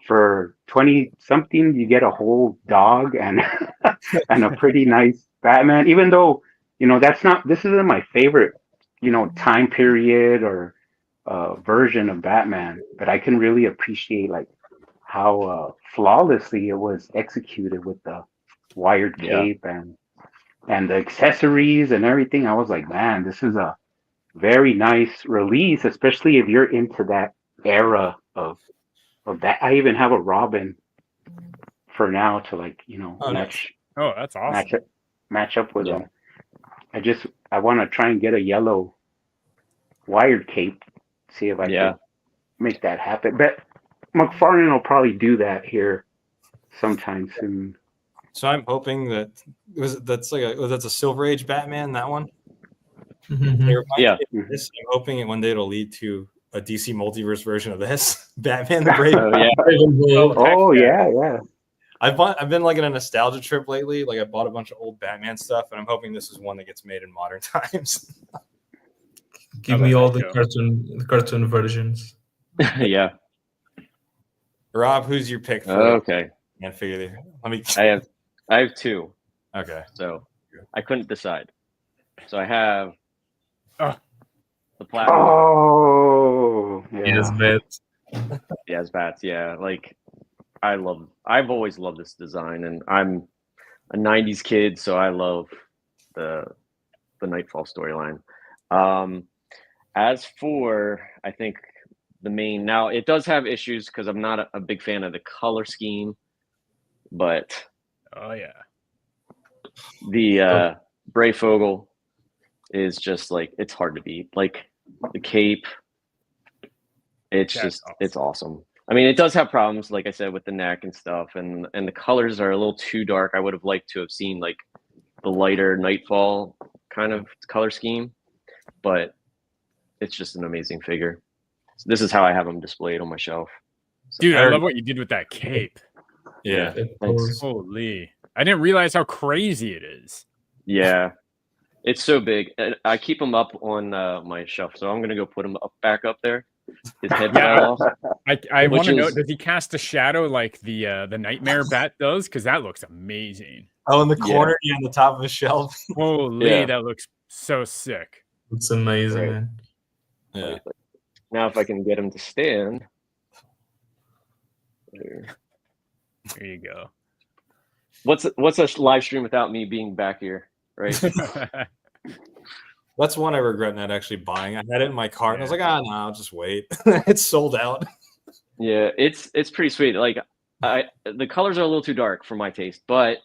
for 20 something you get a whole dog and and a pretty nice Batman, even though this isn't my favorite time period or version of Batman, but I can really appreciate like how flawlessly it was executed with the wired Yeah. cape and the accessories and everything. I was like, man, this is a very nice release, especially if you're into that era of that. I even have a Robin for now to like Oh, nice. Oh, that's awesome. match up with Yeah. them. I want to try and get a yellow wired cape, see if I Yeah. can make that happen. But McFarlane will probably do that here sometime soon. So I'm hoping that's a Silver Age Batman, that one. Mhm. They remind Yeah. me of this. I'm hoping one day it'll lead to a DC multiverse version of this. Batman the Brave. Oh yeah. Oh yeah. I've been like in a nostalgia trip lately. Like I bought a bunch of old Batman stuff, and I'm hoping this is one that gets made in modern times. Give me all the cartoon versions. Yeah. Rob, who's your pick for Okay. Man figure? Let me. I have 2. Okay. So I couldn't decide. So I have Oh. the platinum. Oh yeah. Yes, bet. Yeah, it's bats. Yeah, like I've always loved this design, and I'm a '90s kid, so I love the Nightfall storyline. As for I think the main now, it does have issues because I'm not a big fan of the color scheme, but Oh yeah. the Brayfogle is just like it's hard to beat. Like the cape, It's That's it's awesome. I mean, it does have problems, like I said, with the neck and stuff, and the colors are a little too dark. I would have liked to have seen like the lighter Nightfall kind of color scheme, but it's just an amazing figure. So this is how I have them displayed on my shelf. So, Dude, I love what you did with that cape. Yeah. thanks. Holy. I didn't realize how crazy it is. Yeah, it's so big. And I keep them up on my shelf, so I'm gonna go put him back up there. His head Yeah. fell off. I want to know, is- does he cast a shadow like the Nightmare Bat does? Because that looks amazing. Oh, in the corner, on the top of a shelf. Holy, Yeah. that looks so sick. It's amazing, Right. man. Yeah. Now, if I can get him to stand. There. There you go. What's a live stream without me being back here, right? That's one I regret not actually buying. I had it in my cart, and I was like, no, I'll just wait. It's sold out. Yeah, it's pretty sweet. Like, the colors are a little too dark for my taste, but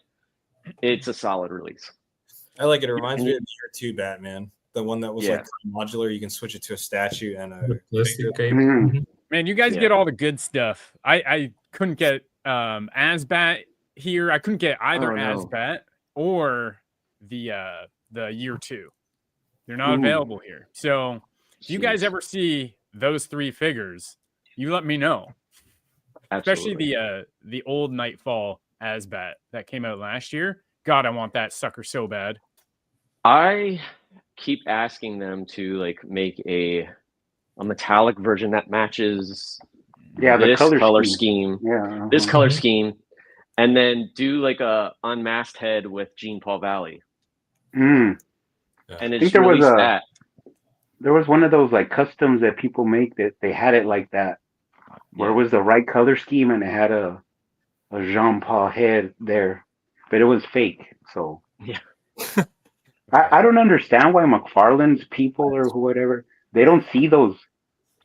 it's a solid release. I like it. It reminds me of the Year 2 Batman, the one that was Yeah. like modular. You can switch it to a statue and The a plastic cape. Mm. Mhm. Man, you guys Yeah. get all the good stuff. I couldn't get Asbat here. I couldn't get either Oh, no. Asbat or the Year 2. They're not Ooh. available here. So if you guys Jeez. ever see those 3 figures, you let me know. Especially Absolutely. the old Nightfall Asbat that came out last year. God, I want that sucker so bad. I keep asking them to like make a metallic version that matches Yeah, the this color scheme, Yeah. this uh-huh. color Mhm. scheme, and then do like a unmasked head with Jean Paul Valley, Mm. and I it's think there was released a- that. There was one of those like customs that people make that they had it like that, where it was the right color scheme and it had a Jean Paul head there, but it was fake. So Yeah. I don't understand why McFarlane's people or whatever they don't see those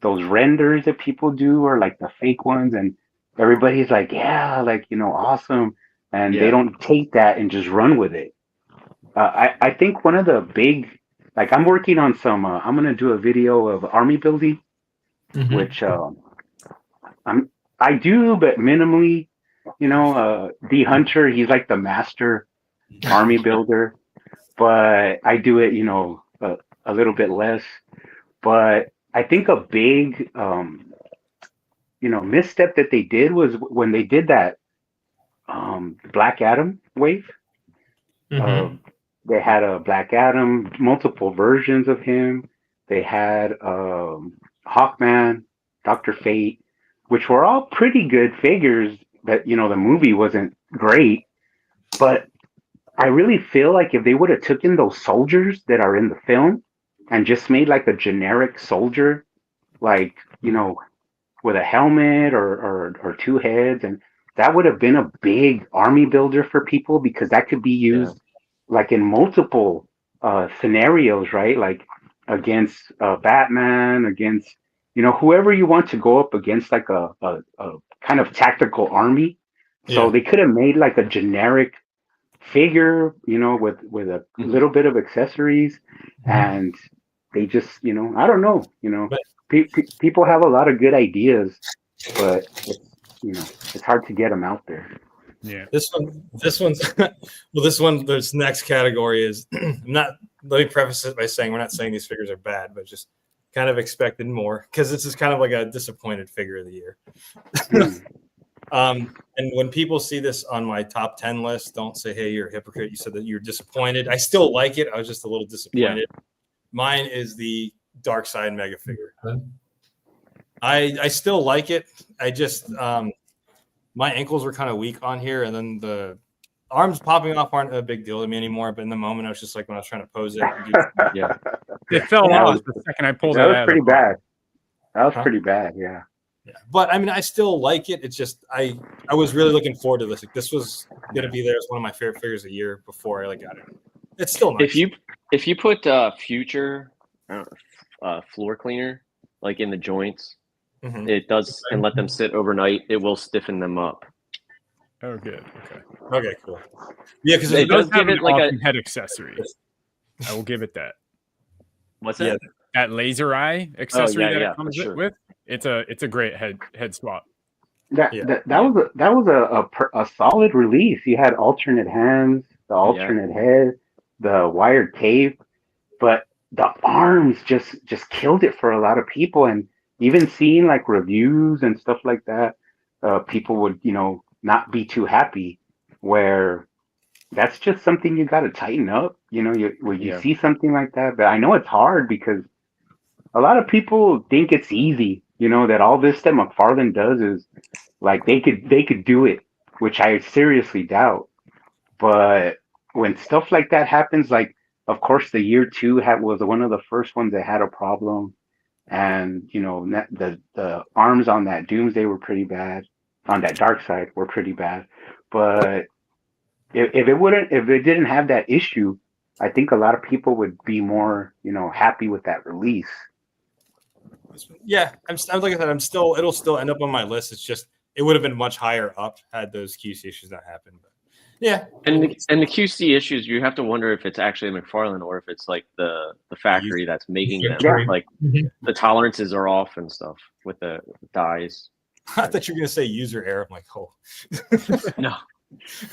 renders that people do or like the fake ones, and everybody's like, yeah, like awesome, and they Yeah. don't take that and just run with it. I think one of the big, like, I'm working on some. I'm gonna do a video of army building, Mhm. which I do, but minimally. D Hunter, he's like the master army builder, but I do it, a little bit less. But I think a big, misstep that they did was when they did that Black Adam wave. Mhm. They had a Black Adam, multiple versions of him. They had Hawkman, Dr. Fate, which were all pretty good figures. But the movie wasn't great. But I really feel like if they would have taken those soldiers that are in the film and just made like a generic soldier, like with a helmet or 2 heads, and that would have been a big army builder for people because that could be used like in multiple scenarios, right? Like against Batman, against whoever you want to go up against, like a kind of tactical army. So Yeah. they could have made like a generic figure, with a little bit of accessories, and they just, I don't know, But- people have a lot of good ideas, but it's hard to get them out there. Yeah. This one's this next category is let me preface it by saying we're not saying these figures are bad, but just kind of expected more because this is kind of like a disappointed figure of the year. And when people see this on my top 10 list, don't say, hey, you're a hypocrite. You said that you're disappointed. I still like it. I was just a little disappointed. Mine is the Dark Side mega figure. I still like it. I just my ankles were kind of weak on here, and then the arms popping off aren't a big deal to me anymore. But in the moment, I was just like, when I was trying to pose it, Yeah. It fell Yeah, off the second I pulled That it was out. pretty of the box. bad. That was Huh? pretty bad. Yeah. yeah. But I mean, I still like it. It's just I was really looking forward to this. Like, this was gonna be there as one of my favorite figures a year before I got it. It's still nice. If you put future floor cleaner like in the joints, Mhm. it does, and let them sit overnight, it will stiffen them up. Oh, good. Okay. Okay, cool. Yeah, because It It does does have give an it like a- awesome head accessory. I will give it that. What's Yeah. that? That laser eye accessory that yeah, it for comes sure. with it's a great head swap. That Yeah. that was a solid release. You had alternate hands, the alternate head, the wired tape, but the arms just killed it for a lot of people. And even seeing like reviews and stuff like that, people would not be too happy. Where that's just something you got to tighten up. When you see something like that, but I know it's hard because a lot of people think it's easy. That all this that McFarlane does is like they could do it, which I seriously doubt. But when stuff like that happens, like of course the year two was one of the first ones that had a problem, and the arms on that Doomsday were pretty bad, on that Dark Side were pretty bad. But if it didn't have that issue, I think a lot of people would be more happy with that release. Yeah, I'm like I said, it'll still end up on my list. It's just it would have been much higher up had those QC issues not happened. But yeah, and the QC issues, you have to wonder if it's actually McFarlane or if it's like the factory that's making them. Yeah. Like the tolerances are off and stuff with the dyes. I thought you were gonna say user error. I'm like, oh, No,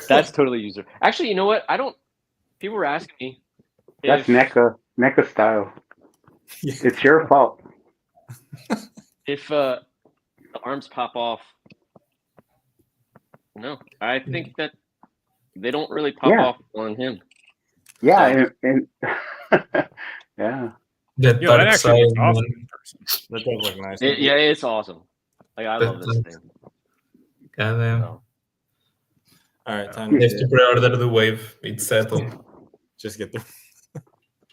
that's totally user. Actually, you know what? People were asking me. That's NECA style. Yeah. It's your fault. If the arms pop off, no, I think that they don't really pop off on him. Yeah, and yeah. That Yo, that Dark actually Side, looks awesome man. in person. that does look nice. Yeah, it's awesome. Like I love this thing. Goddamn. So, All right, time I have to to pre-order the Wave. It's settled. just get the.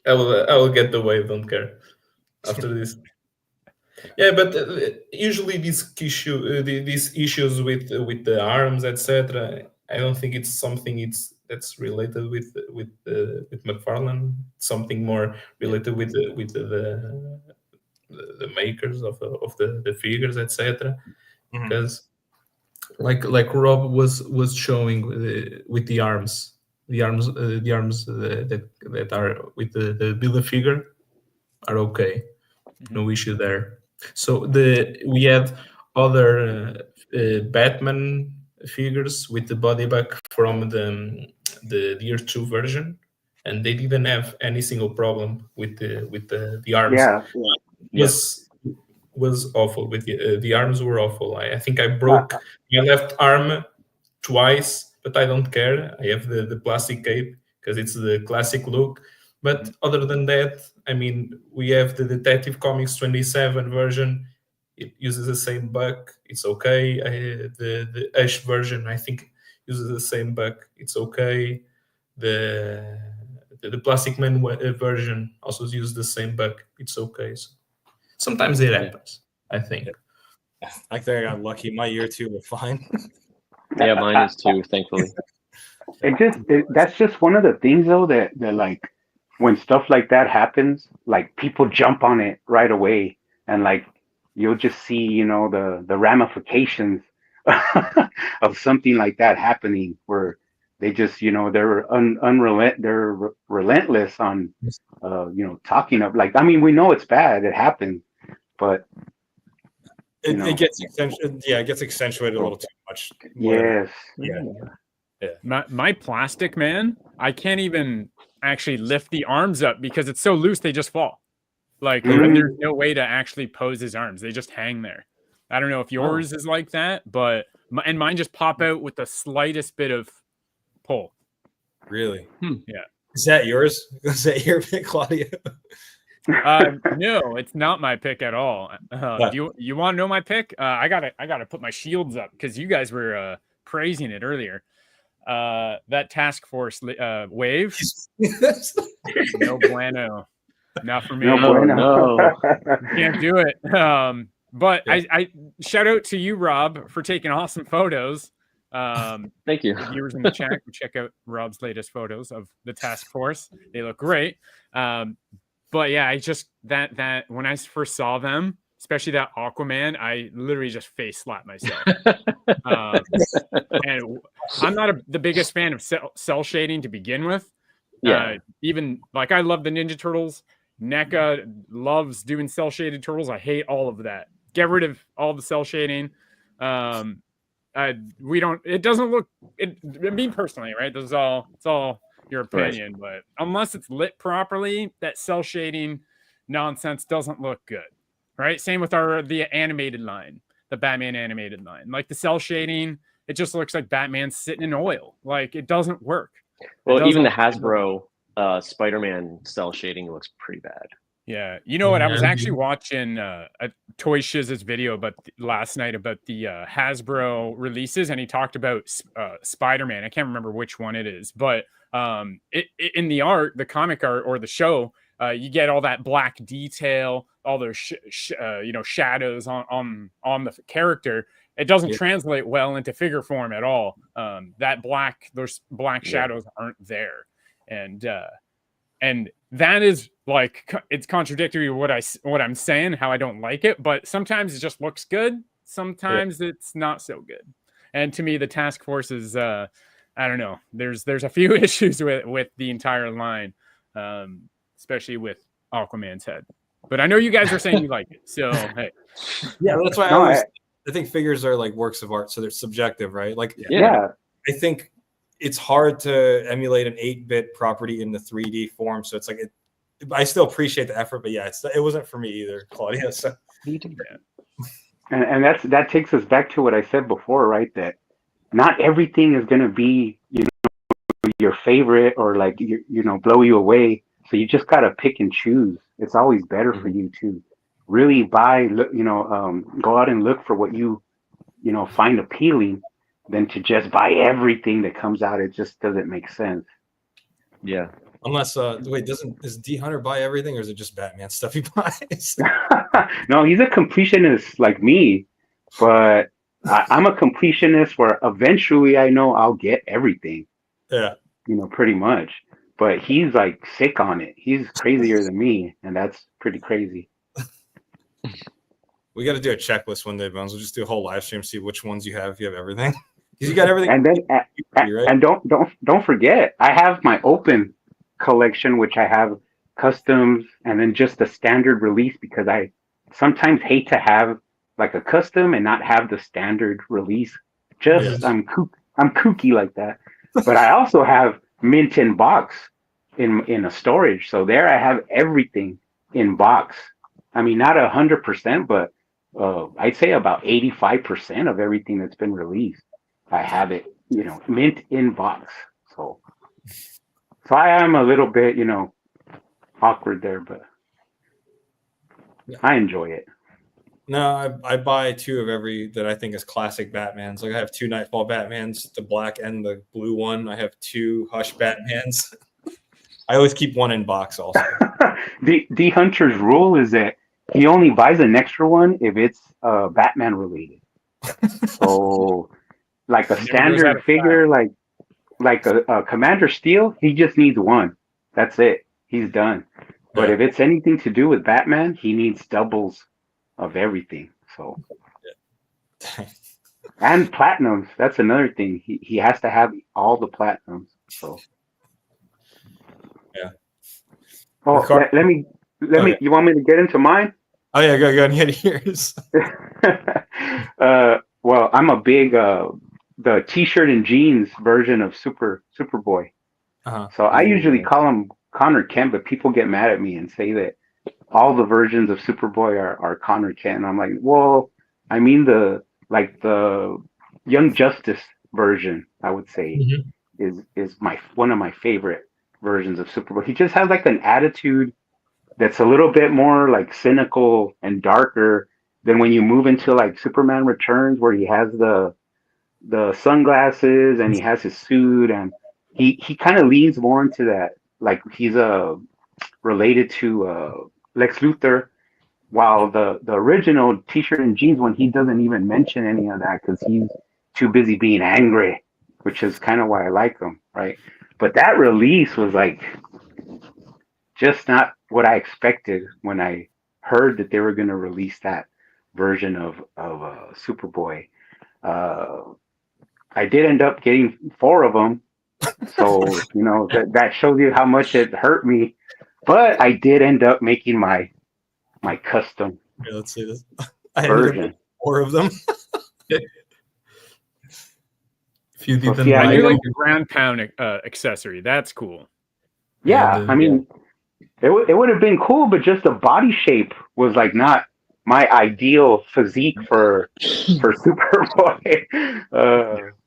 I will get the Wave. Don't care. After this. Yeah, but usually these issues with the arms, etc. I don't think it's something that's related with McFarlane. Something more related with the makers of the figures, etc. Mhm. Because like Rob was showing with the arms that are with the build figure are okay. No issue there. So we had other Batman figures with the body back from the year 2 version, and they didn't have any single problem with the arms. Yeah. Was awful with the arms were awful. I think I broke my left arm twice, but I don't care. I have the plastic cape because it's the classic look. But other than that, I mean, we have the Detective Comics 27 version. It uses the same buck. It's okay. The Ash version, I think, uses the same buck. It's okay. The Plastic Man version also uses the same buck. It's okay. So sometimes it happens, I think. I think I got lucky. My year two were fine. yeah, mine is too, thankfully. That's just one of the things though that like when stuff like that happens, like people jump on it right away, and like you'll just see the ramifications of something like that happening, where they just they're relentless on talking of, like, I mean, we know it's bad, it happens, but it gets accentuated. Yeah, it gets accentuated a little too much. Yes. Yeah. My plastic man, I can't even actually lift the arms up because it's so loose they just fall. Like there's no way to actually pose his arms; they just hang there. I don't know if yours is like that, but mine just pop out with the slightest bit of pull. Really? Yeah. Is that yours? Is that your pick, Claudia? No, it's not my pick at all. Do you want to know my pick? I gotta put my shields up because you guys were praising it earlier. That Task Force wave. No bueno. Not for me. No bueno. No. Can't do it. But yeah. I shout out to you, Rob, for taking awesome photos. Thank you. Viewers in the chat, check out Rob's latest photos of the Task Force. They look great. But yeah, I just that when I first saw them, especially that Aquaman, I literally just face slapped myself. And I'm not the biggest fan of cell shading to begin with. Yeah. Even like I love the Ninja Turtles. NECA loves doing cell shaded turtles. I hate all of that. get rid of all the cell shading. We don't. It doesn't look. Me personally, right? This is all. It's all your opinion, but unless it's lit properly, that cell shading nonsense doesn't look good, right? Same with the animated line, the Batman animated line. Like the cell shading, it just looks like Batman sitting in oil. Like it doesn't work. Well, even the Hasbro Spider-Man cell shading looks pretty bad. Yeah, you know what? I was actually watching a Toy Shiz's video last night about the Hasbro releases, and he talked about Spider-Man. I can't remember which one it is, but in the art, the comic art or the show, you get all that black detail, all those shadows on the character. It doesn't translate well into figure form at all. Those black shadows aren't there, and that is like, it's contradictory to what I'm saying, how I don't like it, but sometimes it just looks good. Sometimes it's not so good. And to me, the Task Force is, I don't know. There's a few issues with the entire line, especially with Aquaman's head. But I know you guys are saying you like it, so hey. Yeah, that's why I think figures are like works of art, so they're subjective, right? Like, Yeah. I think it's hard to emulate an 8-bit property in the 3D form, so it's like I still appreciate the effort, but yeah, it wasn't for me either, Claudia. So and that takes us back to what I said before, right? That not everything is going to be, your favorite or like blow you away. So you just got to pick and choose. It's always better for you to really buy, go out and look for what you find appealing, than to just buy everything that comes out. It just doesn't make sense. Yeah. Unless does D Hunter buy everything, or is it just Batman stuff he buys? No, he's a completionist like me, but I'm a completionist where eventually I know I'll get everything. Yeah. Pretty much. But he's like sick on it. He's crazier than me, and that's pretty crazy. We got to do a checklist one day, Bones. We'll just do a whole live stream, see which ones you have, if you have everything. Because you got everything. And then right? and don't forget, I have my open collection, which I have customs and then just the standard release, because I sometimes hate to have like a custom and not have the standard release. I'm kooky like that. But I also have mint in box in a storage. So there I have everything in box. I mean, not 100%, but I'd say about 85% of everything that's been released, I have it, mint in box. So I am a little bit, awkward there, but I enjoy it. No, I buy 2 of every that I think is classic Batmans. Like I have 2 Nightfall Batmans, the black and the blue one. I have 2 Hush Batmans. I always keep one in box also. D Hunter's rule is that he only buys an extra one if it's Batman related. So like a standard figure, like a Commander Steel, he just needs one. That's it. He's done. But if it's anything to do with Batman, he needs doubles of everything. So and platinums. That's another thing. He has to have all the platinums. So yeah. Oh, let me. You want me to get into mine? Oh yeah, go and get yours. Well, I'm a big the T-shirt and jeans version of Superboy. So I usually call him Connor Kent, but people get mad at me and say that all the versions of Superboy are Connor Kent. And I'm like, well, I mean the Young Justice version, I would say, is one of my favorite versions of Superboy. He just has like an attitude that's a little bit more like cynical and darker than when you move into like Superman Returns, where he has the sunglasses and he has his suit, and he kind of leans more into that, like he's related to Lex Luthor, while the original T-shirt and jeans one, he doesn't even mention any of that because he's too busy being angry, which is kind of why I like him, right? But that release was like just not what I expected when I heard that they were going to release that version of Superboy. I did end up getting 4 of them, so that shows you how much it hurt me. But I did end up making my custom. Yeah, let's see this. I ended up version. with 4 of them. If you didn't see, I I like do like made the ground pound accessory. That's cool. Yeah, I mean, it would have been cool, but just the body shape was like not my ideal physique for Superboy.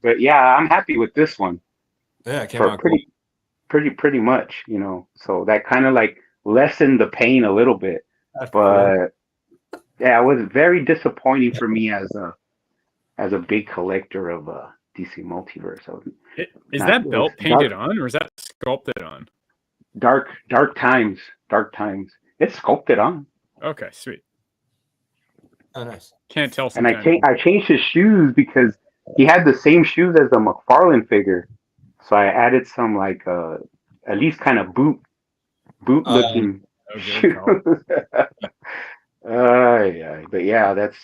But yeah, I'm happy with this one Yeah, it came for out cool. pretty much, So that kind of like lessened the pain a little bit. That's But yeah, it was very disappointing for me as a big collector of DC Multiverse. Is Not, that it was belt painted on or is that sculpted on? dark times, dark times. It's sculpted on. Okay, sweet. Oh, nice. Can't tell And sometimes. I changed his shoes because he had the same shoes as the McFarlane figure. So I added some like at least kind of boot looking Okay, shoes. call. Yeah, but yeah, that's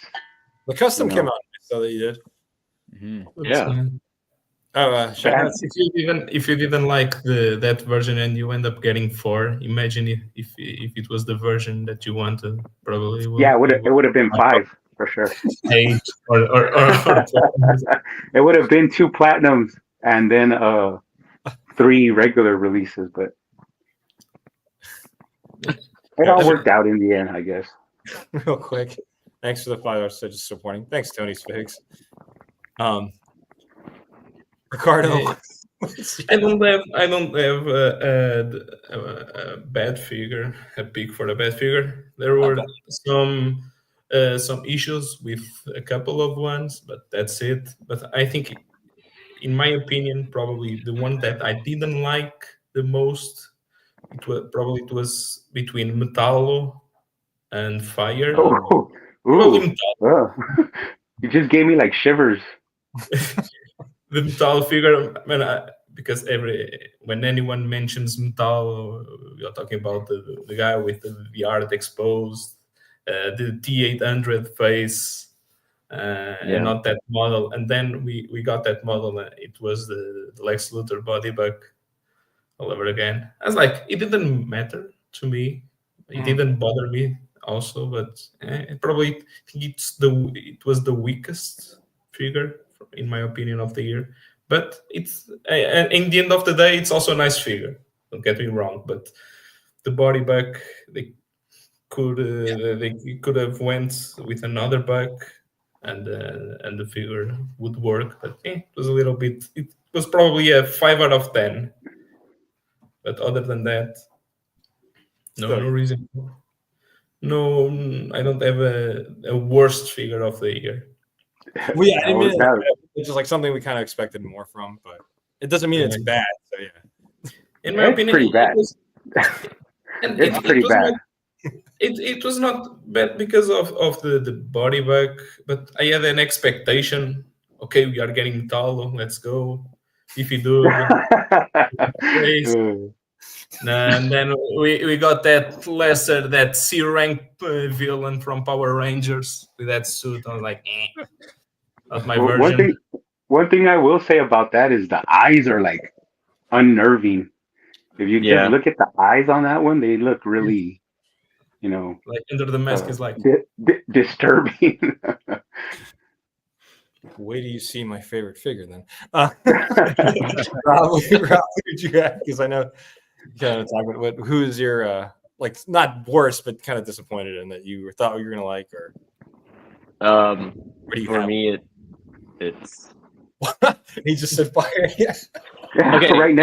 The custom You came know. out, so that you did. Mhm. Yeah. Oh, shout Yeah. out. If you didn't like that version and you end up getting 4, imagine if it was the version that you wanted, probably yeah, it would have been 5 for sure. 8 or It would have been 2 platinums and then 3 regular releases, but it all worked out in the end, I guess. Real quick. Thanks for the $5 so just supporting. Thanks, Tony Figs. Ricardo. I don't have a bad figure, a pick for a bad figure. There were some issues with a couple of ones, but that's it. But I think, in my opinion, probably the one that I didn't like the most, it was between Metallo and Fire. Oh, Probably oh. You just gave me like shivers. the Metal figure, because when anyone mentions Metal, we are talking about the guy with the art exposed, the T800 face, and not that model. And then we got that model. It was the Lex Luthor body bug all over again. I was like, it didn't matter to me. It didn't bother me also, but probably it was the weakest figure in my opinion of the year. But it's in the end of the day, it's also a nice figure. Don't get me wrong, but the body bug they could have went with another bug, and the figure would work. But it was a little bit. It was probably a 5 out of 10. But other than that, no reason. No, I don't have a worst figure of the year. Well, yeah, I mean, it's just like something we kind of expected more from, but it doesn't mean it's bad. So yeah, in my opinion, pretty bad. It's pretty bad. It was not bad because of the body bag, but I had an expectation. Okay, we are getting Metallo. Let's go. If you do, and then we got that C rank villain from Power Rangers with that suit. I was like, not my version. One thing I will say about that is the eyes are like unnerving. If you just look at the eyes on that one, they look really, like Under the Mask is like disturbing. Wait till you see my favorite figure then. Rob, who did you have? Because I know kind of talk about who is your like not worst, but kind of disappointed in that you thought you were gonna like, or for me it's he just said fire. Yeah. Okay, right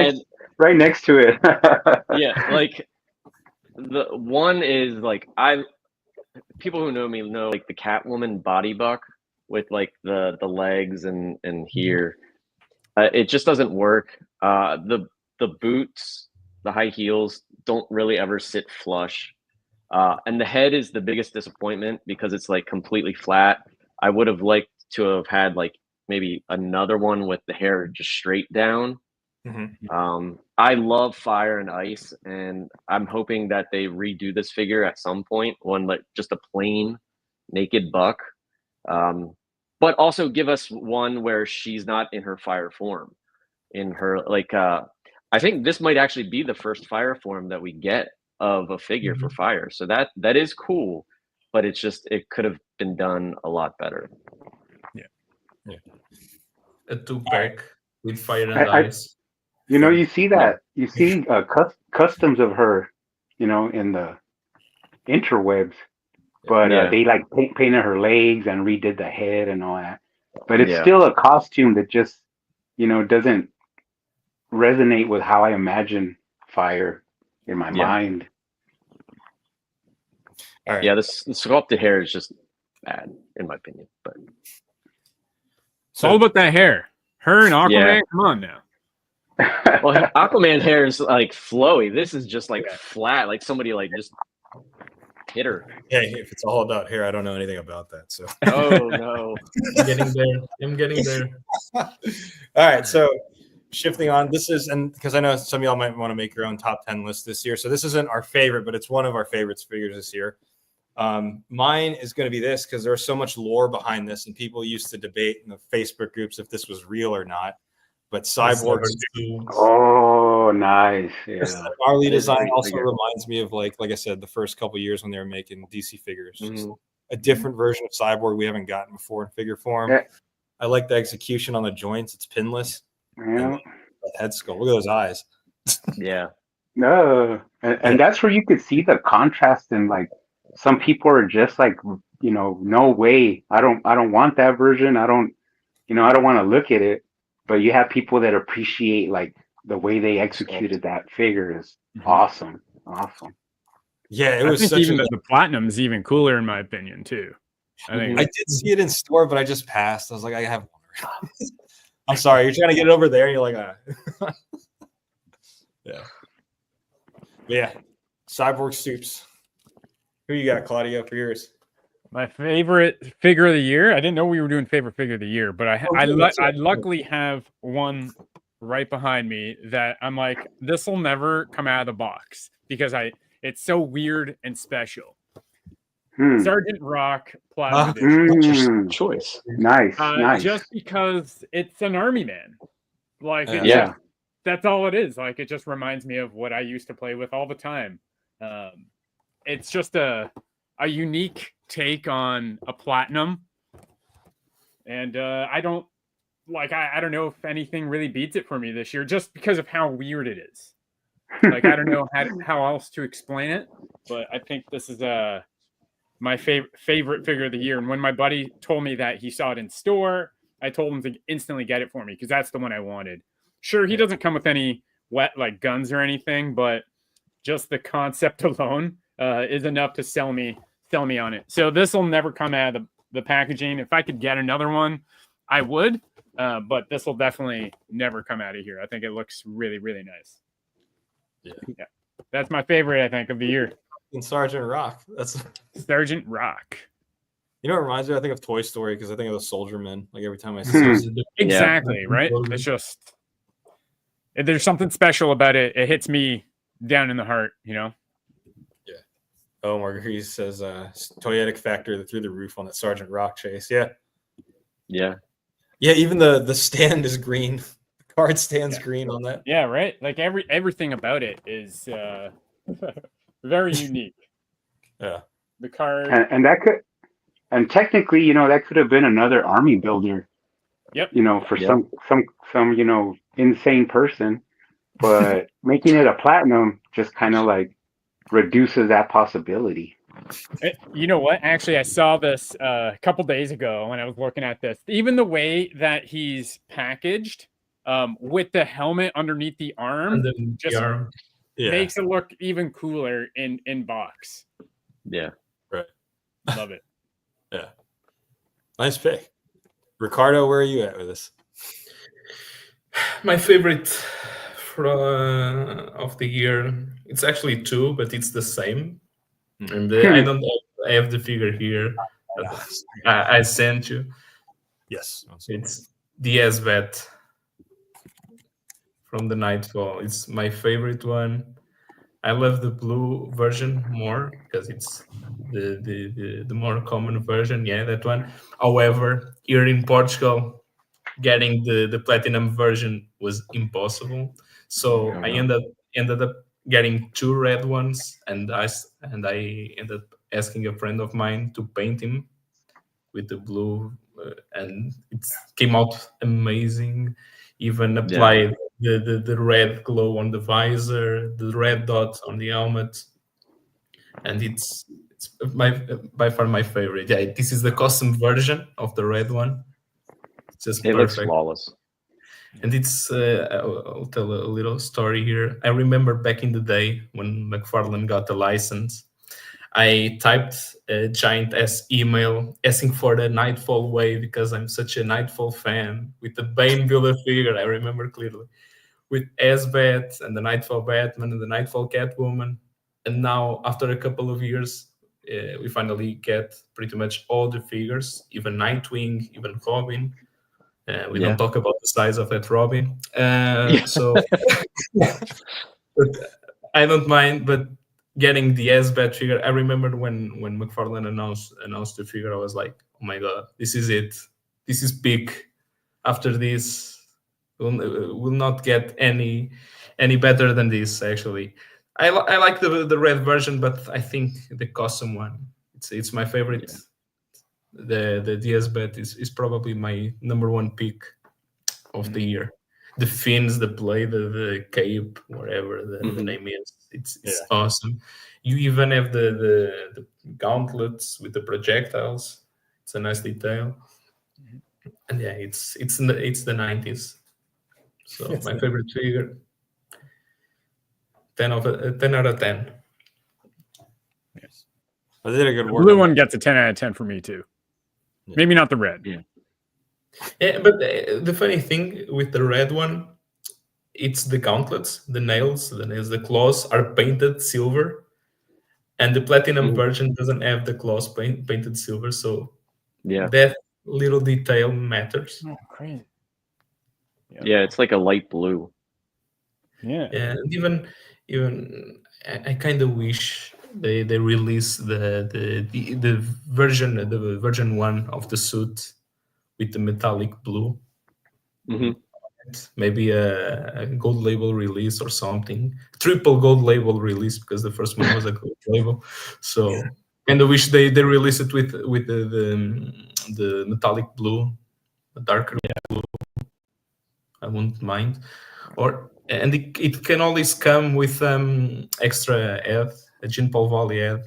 next to it. Yeah, like the one is like people who know me know like the Catwoman body buck with like the legs and here. It just doesn't work. The boots, the high heels don't really ever sit flush. And the head is the biggest disappointment because it's like completely flat. I would have liked to have had like maybe another one with the hair just straight down. Mm-hmm. I love Fire and Ice, and I'm hoping that they redo this figure at some point, one like just a plain naked buck. But also give us one where she's not in her fire form. In her I think this might actually be the first fire form that we get of a figure for Fire. So that is cool. but it's just it could have been done a lot better. A 2-pack with fire and I ice. you see that you see customs of her, in the interwebs, but Yeah. they like painted her legs and redid the head and all that. But it's Yeah. still a costume that just doesn't resonate with how I imagine fire in my Yeah. mind. All right. Yeah, the sculpted hair is just bad in my opinion. But It's all about that hair. Her and Aquaman, Yeah. come on now. well, Aquaman hair is like flowy. This is just like flat, like somebody like just hit her. Hey, if it's all about hair, I don't know anything about that. So. Oh no. I'm getting there. All right, so shifting on, this is, and because I know some of y'all might want to make your own top 10 list this year, so this isn't our favorite, but it's one of our favorites figures this year. Mine is going to be this because there's so much lore behind this, and people used to debate in the Facebook groups if this was real or not. But Cyborg, Oh, nice! Yeah, Marley It is a design great also figure. reminds me of like I said, the first couple of years when they were making DC figures. Just Mhm. a different version of Cyborg we haven't gotten before in figure form. Yeah. I like the execution on the joints; it's pinless. yeah. The head sculpt. Look at those eyes. Yeah. No, and that's where you could see the contrast in like some people are just like no way, I don't want that version. I don't want to look at it. But you have people that appreciate like the way they executed that figure is awesome. Yeah, it I was think such even a. the platinum is even cooler in my opinion too. I think I did see it in store, but I just passed. I was like, I have one. I'm sorry, you're trying to get it over there. And you're like, yeah. But yeah. Cyborg Soups. Who you got, Claudio, for yours? my favorite figure of the year. I didn't know we were doing favorite figure of the year, but I luckily have one right behind me that I'm like, this will never come out of the box because it's so weird and special. Sergeant Rock Plasma Edition. Choice. Nice. Just because it's an army man. Like Yeah. that's all it is. Like it just reminds me of what I used to play with all the time. It's just a unique take on a platinum, and I don't know if anything really beats it for me this year, just because of how weird it is. Like I don't know how else to explain it, but I think this is my favorite figure of the year. And when my buddy told me that he saw it in store, I told him to instantly get it for me because that's the one I wanted. Sure, he doesn't come with any like guns or anything, but just the concept alone is enough to sell me on it. So this will never come out of the packaging. If I could get another one, I would, but this will definitely never come out of here. I think it looks really, really nice. Yeah. That's my favorite, I think, of the year. In Sergeant Rock. That's Sergeant Rock. You know what it reminds me? I think of Toy Story because I think of the Soldier Men. Like every time I see it. Exactly, right? It's just there's something special about it. It hits me down in the heart, Yeah. Oh, Marguerite says toyetic factor through the roof on that Sergeant Rock chase. Yeah. Yeah. Yeah, even the stand is green. The card stand's green on that. Yeah, right? Like everything about it is very unique. Yeah. The card and that could, and technically, that could have been another army builder. Yep. For some insane person, but making it a platinum just kind of like reduces that possibility. You know what? Actually, I saw this a couple days ago when I was looking at this. Even the way that he's packaged, with the helmet underneath the arm, makes it look even cooler in box. Yeah. Right. Love it. Yeah. Nice pick. Ricardo, where are you at with this? My favorite of the year, it's actually two, but it's the same. And I have the figure here. I sent you. Yes. It's the Esvet from the Nightfall. It's my favorite one. I love the blue version more because it's the more common version. Yeah, that one. However, here in Portugal, getting the platinum version was impossible. So I ended up getting two red ones, and I ended asking a friend of mine to paint him with the blue, and it came out amazing. Even applied the red glow on the visor, the red dot on the helmet, and it's by far my favorite. Yeah, this is the custom version of the red one. It's just It looks perfect. flawless. And it's I'll tell a little story here. I remember back in the day when McFarlane got the license, I typed a giant ass email asking for the Nightfall wave because I'm such a Nightfall fan, with the Bane builder figure. I remember clearly, with Asbat and the Nightfall Batman and the Nightfall Catwoman. And now, after a couple of years, we finally get pretty much all the figures, even Nightwing, even Robin. We don't talk about the size of that Robin. So but I don't mind, but getting the S-Bat figure, I remember when McFarlane announced the figure, I was like, oh my god, this is it. This is peak. After this, we'll not get any better than this, actually. I like the red version, but I think the custom one, it's my favorite. The DS-Bet is probably my number one pick of the year. The fins, the blade, the cape, whatever the name is, it's awesome. You even have the gauntlets with the projectiles. It's a nice detail. And yeah, it's the 90s. So my favorite figure. 10 out of 10. Yes. I did a good The work. blue one gets a 10 out of 10 for me too. Yeah. Maybe not the red. Yeah, but the funny thing with the red one, it's the gauntlets, the nails, the claws are painted silver, and the platinum version doesn't have the claws painted silver. So that little detail matters. Oh, crazy. Yeah, it's like a light blue. Yeah. And even I kind of wish they release the version 1 of the suit with the metallic blue. Maybe a gold label release or something. Triple gold label release, because the first one was a gold label. So kind of wish they release it with the metallic blue, a darker blue. I wouldn't mind. And it can always come with extra ad, a Jean Paul Valley ad.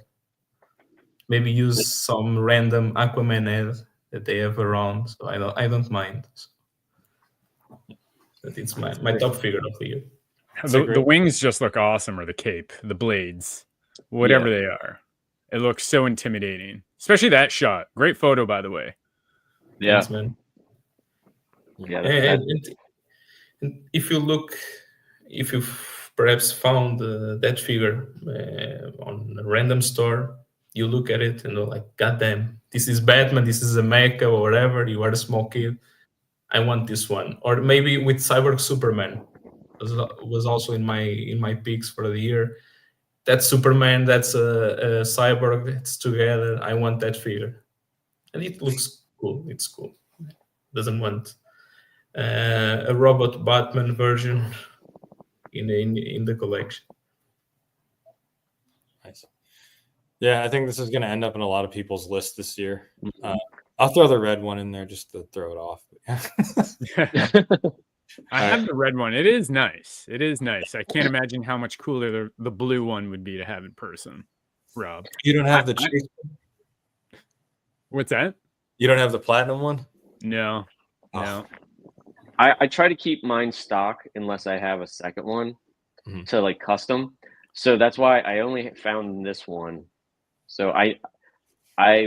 Maybe use some random Aquaman ad that they have around. So I don't mind. But it's my top figure of the year. The wings just look awesome, or the cape, the blades, whatever they are. It looks so intimidating, especially that shot. Great photo, by the way. Yeah, Thanks, man. Yeah, And if you've perhaps found that figure on a random store, you look at it and you're like, God damn, this is Batman, this is a mecha or whatever, you are a small kid, I want this one. Or maybe with Cyborg Superman was also in my picks for the year. That's Superman, that's a cyborg, it's together, I want that figure. And it looks cool, it's cool. Doesn't want a robot Batman version in the collection. Nice. Yeah, I think this is going to end up in a lot of people's list this year. I'll throw the red one in there just to throw it off. I have the red one. It is nice. It is nice. I can't imagine how much cooler the blue one would be to have in person. Rob, You don't have the chase. What's that? You don't have the platinum one? No. Oh. No. I try to keep mine stock unless I have a second one to like custom. So that's why I only found this one. So I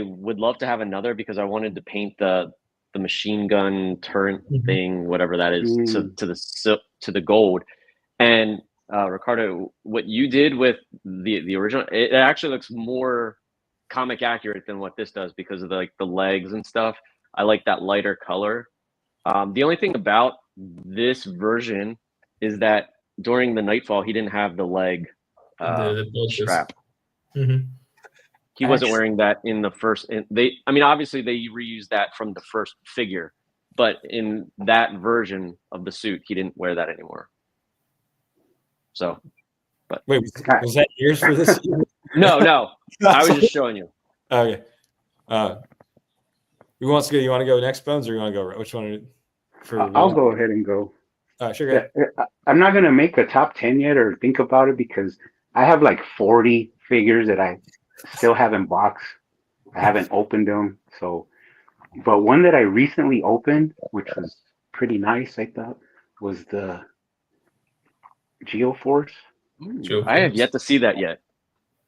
would love to have another because I wanted to paint the machine gun turret thing, whatever that is, to the gold. And Ricardo, what you did with the original, it actually looks more comic accurate than what this does because of the legs and stuff. I like that lighter color. The only thing about this version is that during the Nightfall, he didn't have the leg the strap. Mm-hmm. He wasn't wearing that in the first. Obviously they reused that from the first figure, but in that version of the suit, he didn't wear that anymore. So, but wait, was that yours for this year? No, I was just showing you. Okay. Who wants to go? You want to go next, Bones, or you want to go? Which one? I'll go ahead and go. Sure. Go ahead. I'm not gonna make a top 10 yet or think about it because I have like 40 figures that I still haven't boxed. I haven't opened them. So, but one that I recently opened, which was pretty nice, I thought, was the Geoforce. I have yet to see that yet.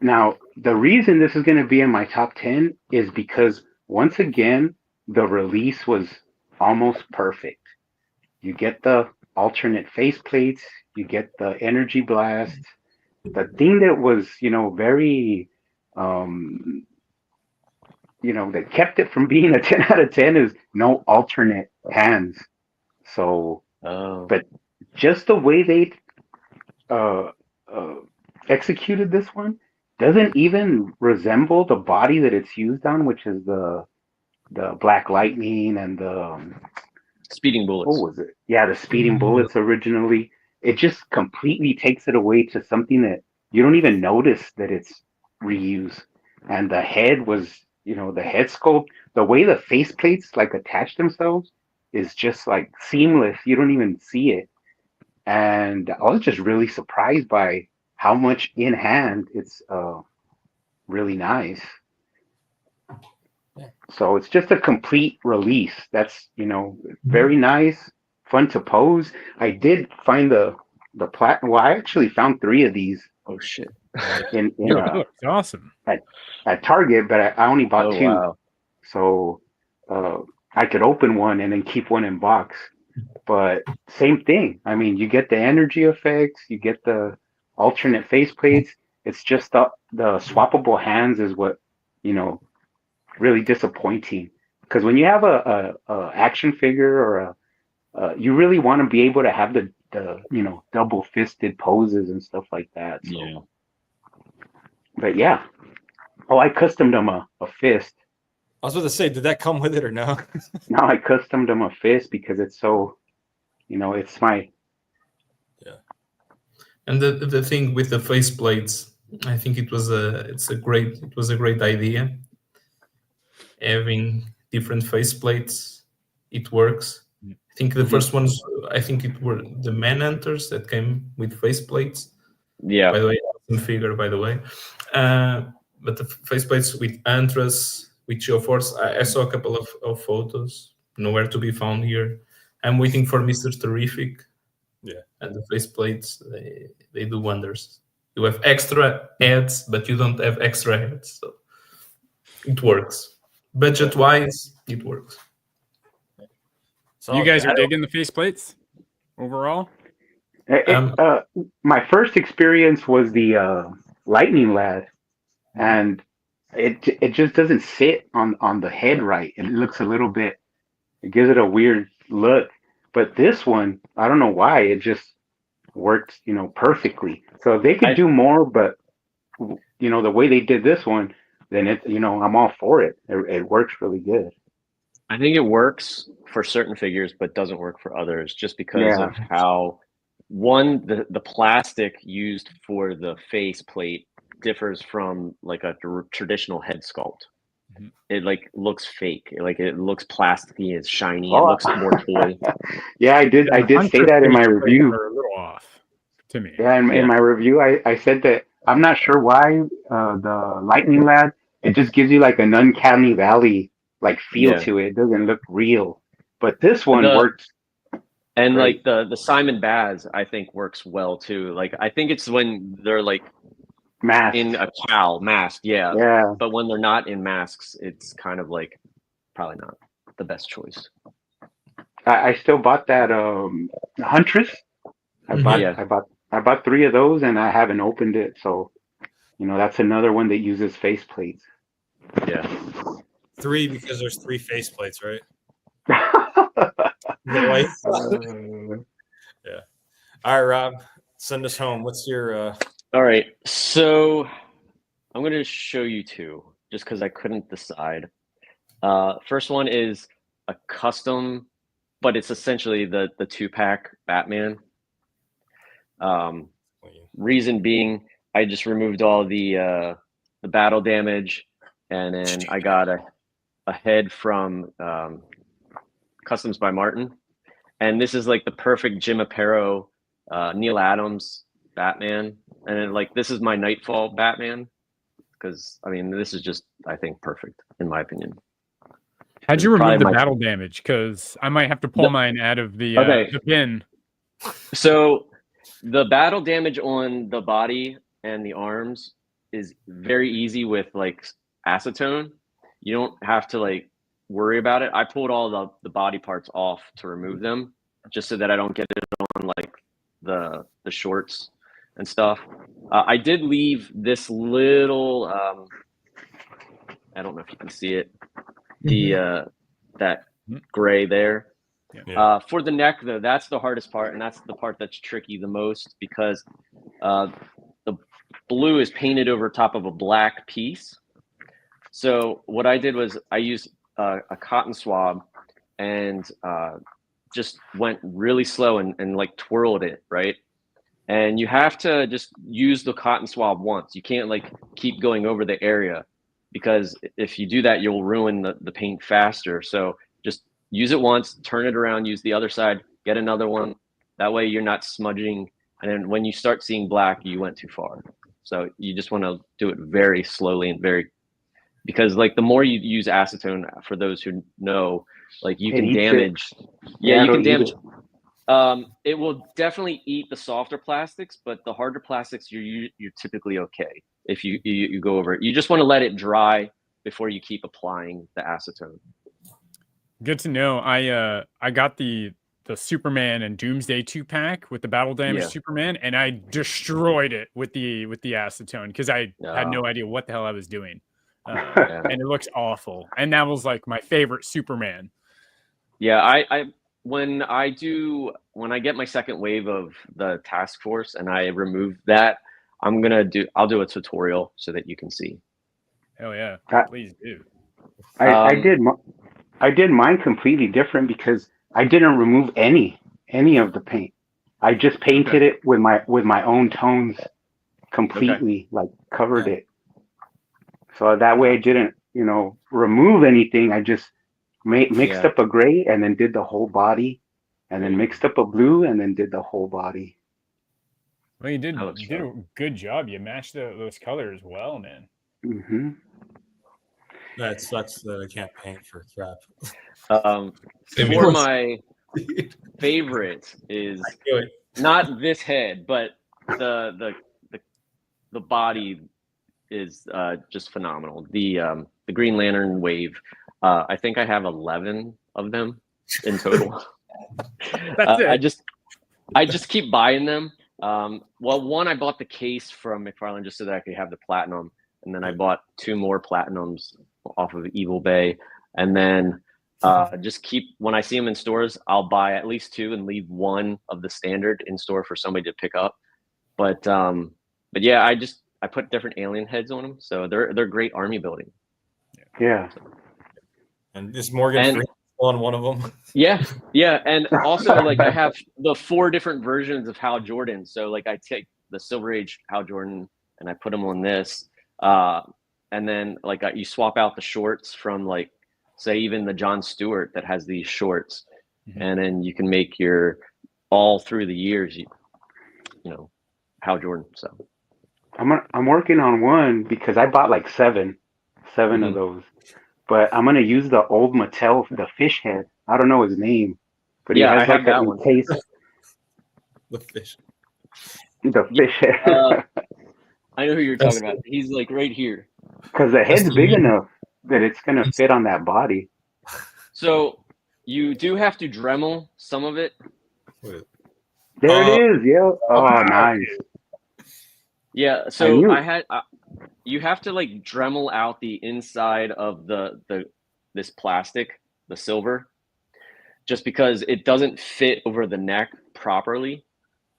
Now, the reason this is going to be in my top 10 is because once again, the release was almost perfect. You get the alternate faceplates, you get the energy blast. The thing that was, very, that kept it from being a 10 out of 10 is no alternate hands. So, but just the way they uh, executed this one doesn't even resemble the body that it's used on, which is the Black Lightning and the speeding bullets. what was it? Yeah, the speeding bullets originally. It just completely takes it away to something that you don't even notice that it's reused. And the head was, the head sculpt, the way the faceplates like attach themselves is just like seamless. You don't even see it. And I was just really surprised by how much in hand it's really nice. So it's just a complete release. That's, very nice, fun to pose. I did find the platinum. Well, I actually found 3 of these. Oh shit! In That looks awesome. At Target, but I only bought 2. Wow. So I could open one and then keep one in box. But same thing. I mean, you get the energy effects, you get the alternate faceplates. It's just the swappable hands is what, really disappointing. Because when you have a action figure or you really want to be able to have the double fisted poses and stuff like that. So. Yeah. But yeah. Oh, I customed them a fist. I was about to say, did that come with it or no? No, I customed them a fist because it's so, it's my. Yeah. And the thing with the faceplates, I think it was a great idea. Having different faceplates, it works. I think the first ones, I think it were the Manhunters that came with faceplates. Yeah. By the way, awesome figure, by the way. But the faceplates with Antras, with Geoforce, I saw a couple of photos, nowhere to be found here. I'm waiting for Mr. Terrific. Yeah. And the faceplates, they do wonders. You have extra heads, but you don't have extra heads. So it works. Budget-wise, it works. So You guys are digging the faceplates overall? My first experience was the Lightning Lad, and it just doesn't sit on the head right. It looks a little bit. It gives it a weird look. But this one, I don't know why, it just works, perfectly. So if they could do more, but the way they did this one, then I'm all for it. It works really good. I think it works for certain figures, but doesn't work for others, just because of how the plastic used for the face plate differs from like a traditional head sculpt. It like looks fake. It looks plasticky. It's shiny. It looks more toy. Yeah, I did say that in my review. Are a little off to me. Yeah, in my review, I said that I'm not sure why the Lightning Lad, it just gives you like an uncanny valley like feel to it. It doesn't look real, but this one works. And great. like the Simon Baz, I think works well too. Like I think it's when they're like masked in a cowl, masked, yeah. But when they're not in masks, it's kind of like probably not the best choice. I still bought that Huntress. I bought 3 of those and I haven't opened it. So, that's another one that uses faceplates. Yeah. 3 because there's 3 faceplates, right? Yeah. All right, Rob, send us home. What's your All right. So I'm going to show you 2 just because I couldn't decide. First one is a custom, but it's essentially the 2-pack Batman. Reason being, I just removed all the battle damage, and then I got a head from Customs by Martin, and this is like the perfect Jim Aparo, Neil Adams Batman, and then like this is my Nightfall Batman, because I mean this is just I think perfect in my opinion. How'd you Probably remove the my- battle damage? Because I might have to pull mine out of the Okay. the bin. So the battle damage on the body and the arms is very easy with like acetone. You don't have to like worry about it. I pulled all the body parts off to remove them, just so that I don't get it on like the shorts and stuff. I did leave this little I don't know if you can see it, the that gray there. Yeah. For the neck though, that's the hardest part, and that's the part that's tricky the most, because the blue is painted over top of a black piece. So what I did was I used a cotton swab and just went really slow and like twirled it, right? And you have to just use the cotton swab once. You can't like keep going over the area, because if you do that, you'll ruin the paint faster. So just use it once, turn it around, use the other side, get another one. That way you're not smudging. And then when you start seeing black, you went too far. So you just want to do it very slowly and because like the more you use acetone, for those who know, like you can damage. Yeah, you can damage. It will definitely eat the softer plastics, but the harder plastics, you're typically okay if you go over it. You just want to let it dry before you keep applying the acetone. Good to know. I got the Superman and Doomsday 2-pack with the battle damage Superman, and I destroyed it with the acetone because I had no idea what the hell I was doing. And it looks awful. And that was like my favorite Superman. Yeah, I when I get my second wave of the task force and I remove that, I'll do a tutorial so that you can see. Hell yeah, please do. I did mine completely different because I didn't remove any of the paint. I just painted it with my own tones completely, like covered it. So that way I didn't, remove anything. I just mixed up a gray and then did the whole body, and then mixed up a blue and then did the whole body. Well, you did a good job. You matched those colors well, man. Mm-hmm. That sucks that I can't paint for crap. For my favorite is not this head, but the body is just phenomenal. The Green Lantern wave. I think I have 11 of them in total. That's it. I just keep buying them. Well, one, I bought the case from McFarlane just so that I could have the platinum, and then I bought 2 more platinums off of Evil Bay, and then when I see them in stores, I'll buy at least 2 and leave 1 of the standard in store for somebody to pick up. But yeah, I put different alien heads on them, so they're great army building. Yeah. And is Morgan Freeman on one of them? Yeah, and also like I have the 4 different versions of Hal Jordan. So like I take the Silver Age Hal Jordan and I put them on this, and then like you swap out the shorts from like say even the John Stewart that has these shorts, and then you can make your all through the years, you know, Hal Jordan. So I'm working on one because I bought like seven of those. But I'm gonna use the old Mattel, the fish head. I don't know his name, but he has like that one. The fish. The fish head. I know who you're talking about. He's like right here. Because the head's big enough that it's gonna fit on that body. So you do have to Dremel some of it. There it is. Yeah. Oh, nice. Yeah. So you have to like Dremel out the inside of this plastic, the silver, just because it doesn't fit over the neck properly,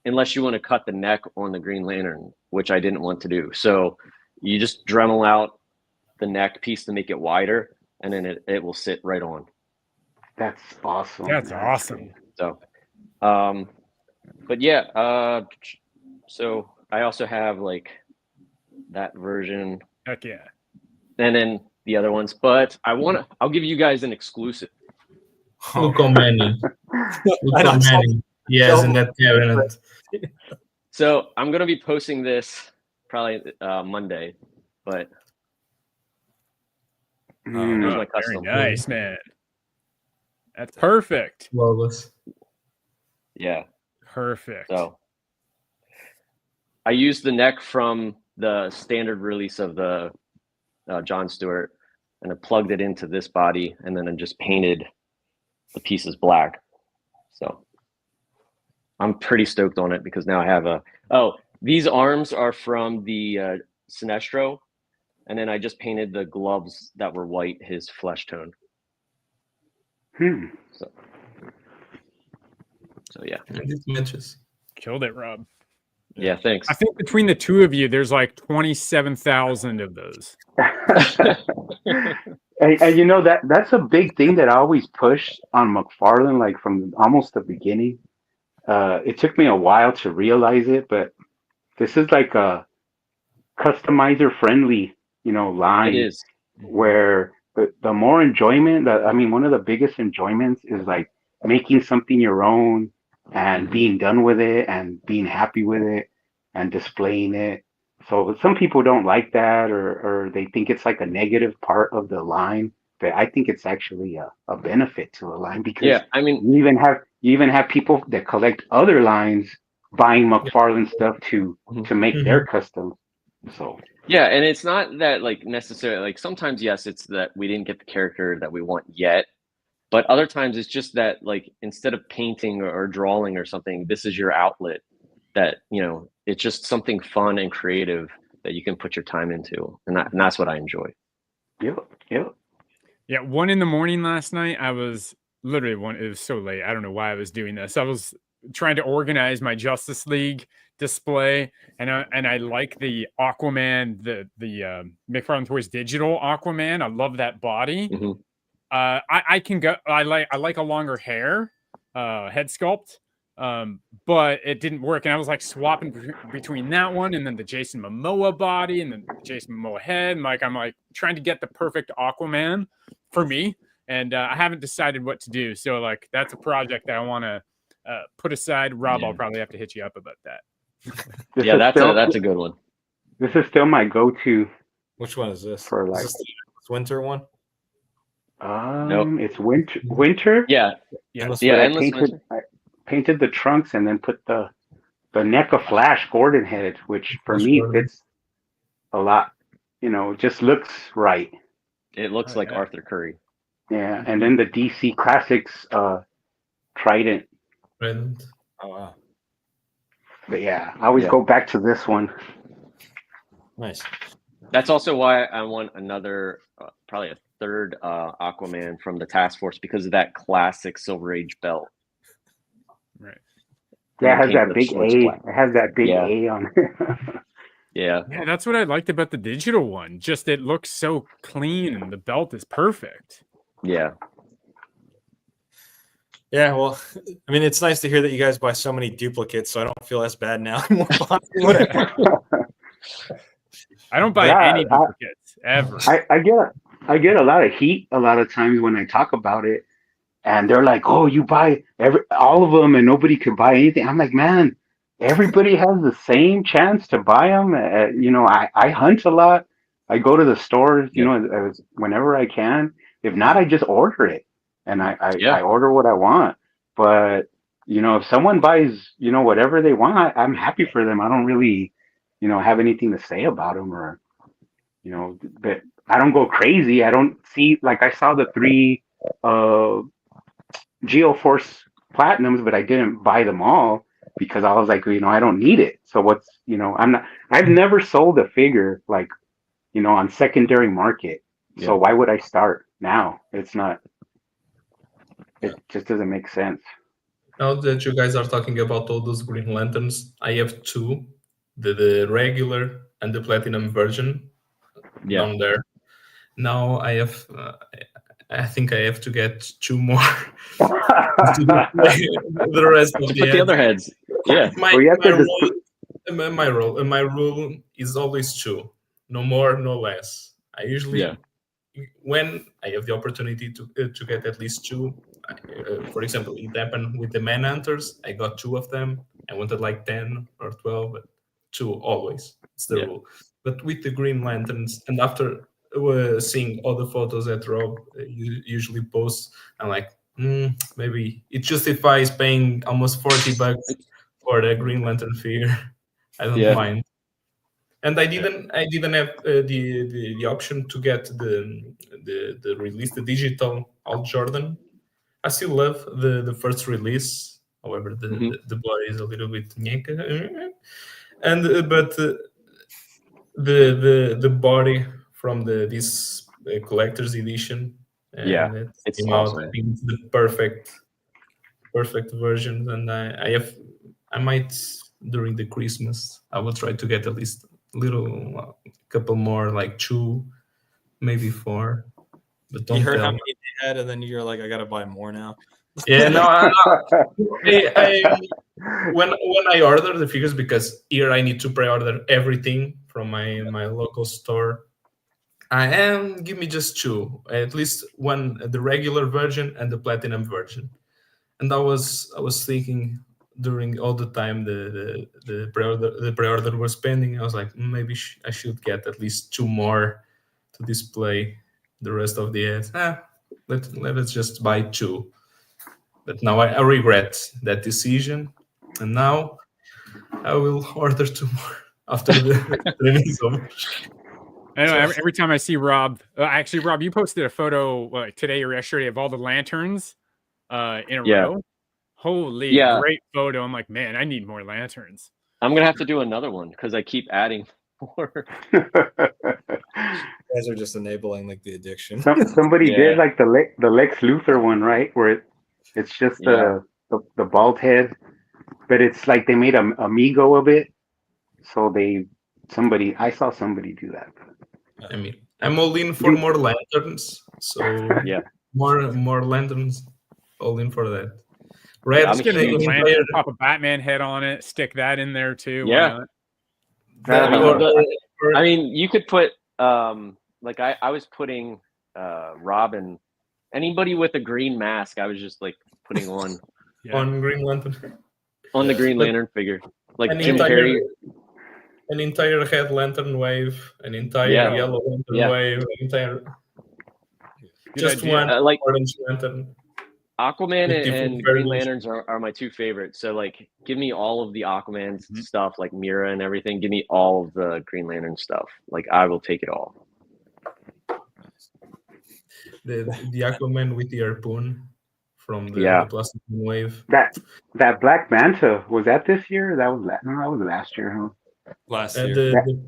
unless you want to cut the neck on the Green Lantern, which I didn't want to do. So you just Dremel out the neck piece to make it wider, and then it will sit right on. That's awesome. That's awesome. So, but yeah, so I also have like that version. Heck yeah. And then the other ones, but I'll give you guys an exclusive. Look how many. Look I know, how many. Yes, in that cabinet. So I'm gonna be posting this probably Monday, but here's my Very custom. nice, man. That's perfect. Flawless. Yeah. Perfect. So I used the neck from the standard release of the John Stewart, and I plugged it into this body, and then I just painted the pieces black. So I'm pretty stoked on it because now I have these arms are from the Sinestro, and then I just painted the gloves that were white, his flesh tone. So yeah. And it matches. Killed it, Rob. Yeah, thanks. I think between the two of you, there's like 27,000 of those. And you know that's a big thing that I always push on McFarlane, like from almost the beginning. It took me a while to realize it, but this is like a customizer friendly, line. It is. Where the more enjoyment one of the biggest enjoyments is like making something your own and being done with it and being happy with it and displaying it. So some people don't like that, or they think it's like a negative part of the line, but I think it's actually a benefit to a line, because Yeah, I mean, you even have people that collect other lines buying McFarlane stuff to make their custom. So yeah, and it's not that like necessarily like sometimes yes, it's that we didn't get the character that we want yet, but other times it's just that like instead of painting or drawing or something, this is your outlet. That it's just something fun and creative that you can put your time into, and that's what I enjoy. Yep. Yeah, 1 a.m. last night, I was literally it was so late. I don't know why I was doing this. I was trying to organize my Justice League display, and I like the Aquaman, the McFarlane Toys digital Aquaman. I love that body. Mm-hmm. I can go. I like a longer hair, head sculpt. But it didn't work, and I was like swapping between that one and then the Jason Momoa body and then the Jason Momoa head. And I'm like trying to get the perfect Aquaman for me, and I haven't decided what to do. So like that's a project that I want to put aside. Rob, I'll probably have to hit you up about that. Yeah, that's a good one. This is still my go-to. Which one is this? For like is this the winter one? Nope. It's winter. Yeah. Endless Yeah, Winter. Endless Winter. I painted the trunks and then put the neck of Flash Gordon head, which for me fits a lot. Just looks right. It looks like Arthur Curry. Yeah, and then the DC Classics Trident. Right. Oh wow. But yeah, I always go back to this one. Nice. That's also why I want another, probably a third Aquaman from the Task Force, because of that classic Silver Age belt. Right. Yeah, it has that big A. It has that big A on it. Yeah. Yeah, that's what I liked about the digital one. Just it looks so clean, and the belt is perfect. Yeah. Yeah, well, I mean, it's nice to hear that you guys buy so many duplicates, so I don't feel as bad now. I don't buy any duplicates ever. I get a lot of heat a lot of times when I talk about it, and they're like, "Oh, you buy all of them, and nobody could buy anything." I'm like, man, everybody has the same chance to buy them. I hunt a lot. I go to the stores, whenever I can. If not, I just order it, and I order what I want. But if someone buys, whatever they want, I'm happy for them. I don't really, have anything to say about them, or, but I don't go crazy. I don't see, like, I saw the 3 Geoforce Platinums, but I didn't buy them all because I was like, I don't need it. So I've never sold a figure like, on secondary market. Yeah. So why would I start now? It just doesn't make sense. Now that you guys are talking about all those Green Lanterns, I have 2, the regular and the platinum version down there. Now I have, I think I have to get 2 more. The rest of the other heads. Yeah. My rule is always 2, no more, no less. I usually when I have the opportunity to get at least two, for example, it happened with the Manhunters. I got two of them. I wanted like 10 or 12, but two always. It's the rule. But with the Green Lanterns, and after seeing all the photos that Rob usually posts, I'm like, maybe it justifies paying almost $40 for the Green Lantern figure. I don't mind. And I didn't have the option to get the release, the digital Al Jordan. I still love the first release. However, the body is a little bit nyeka. And but the body from this collector's edition, and it came awesome. out in the perfect version. And I might during the Christmas I will try to get at least couple more, like 2, maybe 4. But don't you heard tell how me. many they had, and then you're like, I gotta buy more now. Yeah, no. When I order the figures, because here I need to pre-order everything from my local store. Give me just 2, at least one, the regular version and the platinum version. And I was thinking during all the time the pre-order was pending, I was like, maybe I should get at least 2 more to display the rest of the ads. Let us just buy 2. But now I regret that decision, and now I will order 2 more after the stream is over. I know every time I see Rob, actually, Rob, you posted a photo today or yesterday of all the lanterns in a row. Holy, great photo. I'm like, man, I need more lanterns. I'm going to have to do another one because I keep adding more. You guys are just enabling like the addiction. Somebody did like the Lex Luthor one, right? Where it's just the bald head, but it's like they made a Amigo of it. So I saw somebody do that. I mean, I'm all in for more lanterns. So more lanterns, all in for that. Red, I'm just gonna lantern, pop a Batman head on it, stick that in there too. Yeah. I mean, you could put like I was putting Robin, anybody with a green mask, I was just like putting on Green Lantern, on the Green Lantern figure, like Jim Carrey. An entire head lantern wave, an entire yellow lantern wave, an entire just one like orange lantern. Aquaman and Green Lanterns are my 2 favorites. So like, give me all of the Aquaman stuff, like Mira and everything. Give me all of the Green Lantern stuff. Like, I will take it all. The Aquaman with the harpoon from the plastic wave. That Black Manta, was that this year? That was last year, huh? Last year. The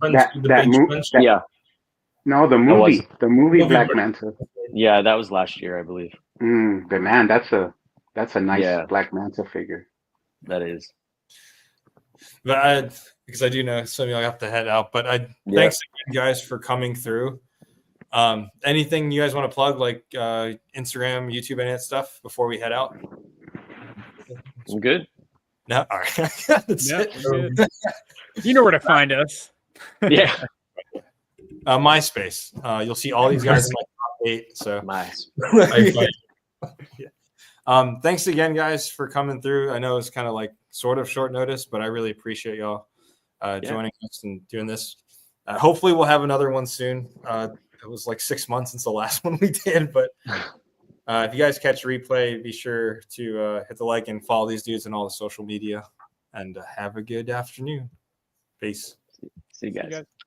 movie Black Manta. Yeah, that was last year, I believe. But man, that's a nice Black Manta figure. That is. But because I do know some of y'all have to head out, but thanks again, guys, for coming through. Anything you guys want to plug, like Instagram, YouTube, any of that stuff before we head out? I'm good. No, all right. That's it. You know where to find us. Yeah. MySpace. You'll see all these guys in my top 8. So thanks again, guys, for coming through. I know it's kind of like sort of short notice, but I really appreciate y'all joining us and doing this. Hopefully we'll have another one soon. It was like 6 months since the last one we did, but if you guys catch replay, be sure to hit the like and follow these dudes on all the social media, and have a good afternoon. Peace. See you guys.